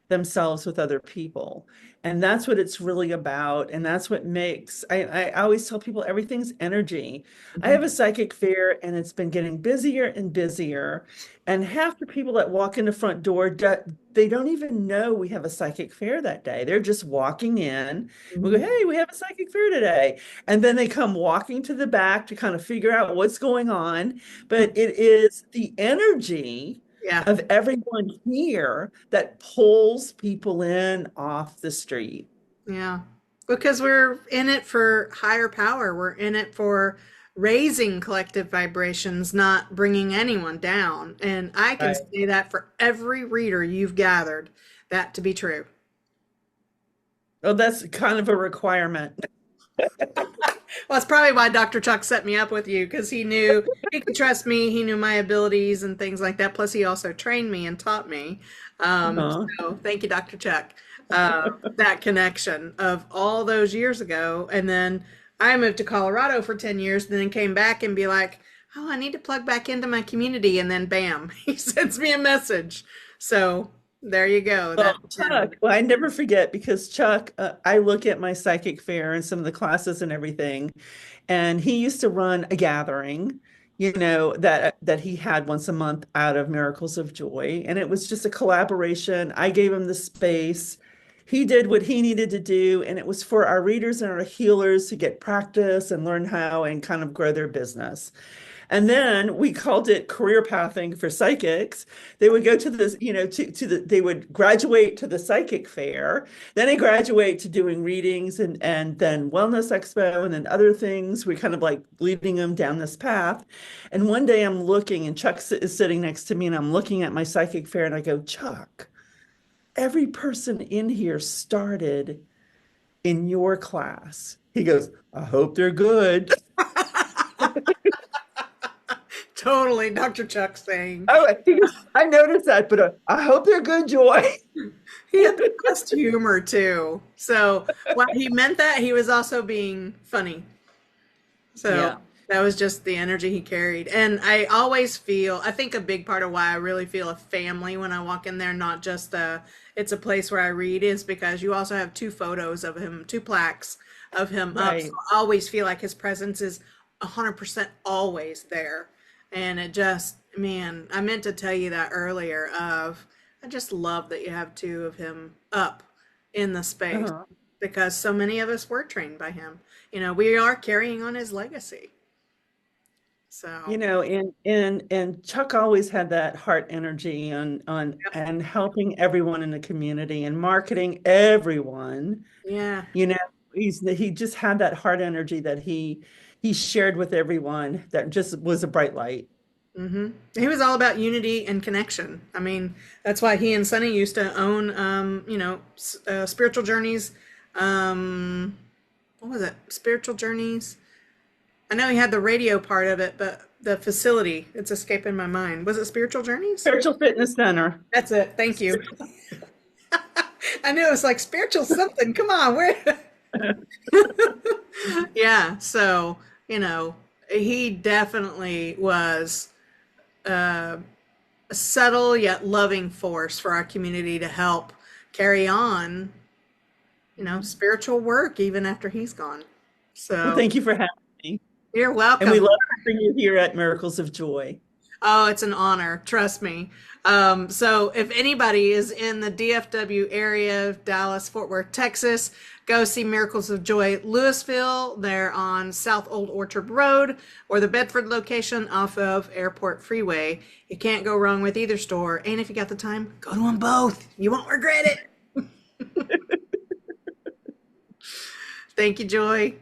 [SPEAKER 2] themselves with other people. And that's what it's really about. And that's what makes, I always tell people everything's energy. I have
[SPEAKER 1] Mhm.
[SPEAKER 2] a psychic fair and it's been getting busier and busier. And half the people that walk in the front door, they don't even know we have a psychic fair that day. They're just walking in. We go,
[SPEAKER 1] Mhm.
[SPEAKER 2] hey, we have a psychic fair today. And then they come walking to the back to kind of figure out what's going on. But it is the energy
[SPEAKER 1] Yeah.
[SPEAKER 2] of everyone here that pulls people in off the street.
[SPEAKER 1] Yeah. Because we're in it for higher power. We're in it for raising collective vibrations, not bringing anyone down. And I can
[SPEAKER 2] Right.
[SPEAKER 1] say that for every reader you've gathered, that to be true.
[SPEAKER 2] Well, that's kind of a requirement.
[SPEAKER 1] Well, that's probably why Dr. Chuck set me up with you because he knew he could trust me. He knew my abilities and things like that. Plus, he also trained me and taught me.
[SPEAKER 2] Uh-huh.
[SPEAKER 1] So, thank you, Dr. Chuck. That connection of all those years ago. And then I moved to Colorado for 10 years, and then came back and be like, oh, I need to plug back into my community. And then, bam, he sends me a message. So, there you go.
[SPEAKER 2] Well,
[SPEAKER 1] That
[SPEAKER 2] Chuck, well, I never forget because Chuck, I look at my psychic fair and some of the classes and everything, and he used to run a gathering, that he had once a month out of Miracles of Joy, and it was just a collaboration. I gave him the space. He did what he needed to do, and it was for our readers and our healers to get practice and learn how and kind of grow their business. And then we called it career pathing for psychics. They would go to this, they would graduate to the psychic fair. Then they graduate to doing readings and then wellness expo and then other things. We kind of like leading them down this path. And one day I'm looking and Chuck is sitting next to me and I'm looking at my psychic fair and I go, Chuck, every person in here started in your class. He goes, I hope they're good.
[SPEAKER 1] Totally, Dr. Chuck saying.
[SPEAKER 2] Oh, I noticed that, but I hope they're good, Joy.
[SPEAKER 1] He had the best humor too. So while he meant that, he was also being funny. So
[SPEAKER 2] Yeah.
[SPEAKER 1] that was just the energy he carried. And I always feel, I think a big part of why I really feel a family when I walk in there, not just it's a place where I read, is because you also have two photos of him, two plaques of him up. So
[SPEAKER 2] Right.
[SPEAKER 1] I always feel like his presence is 100% always there. And it just, man, I meant to tell you that earlier I just love that you have two of him up in the space
[SPEAKER 2] Uh-huh.
[SPEAKER 1] because so many of us were trained by him. We are carrying on his legacy.
[SPEAKER 2] You
[SPEAKER 1] So,
[SPEAKER 2] know, and Chuck always had that heart energy
[SPEAKER 1] yep.
[SPEAKER 2] and helping everyone in the community and marketing everyone.
[SPEAKER 1] Yeah.
[SPEAKER 2] You know, he just had that heart energy that he shared with everyone that just was a bright light.
[SPEAKER 1] He was all about unity and connection. I mean, that's why he and Sonny used to own, Spiritual Journeys. What was it? Spiritual Journeys. I know he had the radio part of it, but the facility, it's escaping my mind. Was it Spiritual Journeys?
[SPEAKER 2] Spiritual Fitness Center.
[SPEAKER 1] That's it. Thank you. I knew it was like spiritual something. Come on, where? Yeah. So, he definitely was a subtle yet loving force for our community to help carry on, spiritual work even after he's gone.
[SPEAKER 2] Well,
[SPEAKER 1] So
[SPEAKER 2] thank you for having me.
[SPEAKER 1] you're
[SPEAKER 2] And we
[SPEAKER 1] welcome.
[SPEAKER 2] love having you here at Miracles of Joy.
[SPEAKER 1] Oh, it's an honor. Trust me. So if anybody is in the DFW area, Dallas, Fort Worth, Texas, go see Miracles of Joy Lewisville. They're on South Old Orchard Road or the Bedford location off of Airport Freeway. You can't go wrong with either store. And if you got the time, go to them both. You won't regret it. Thank you, Joy.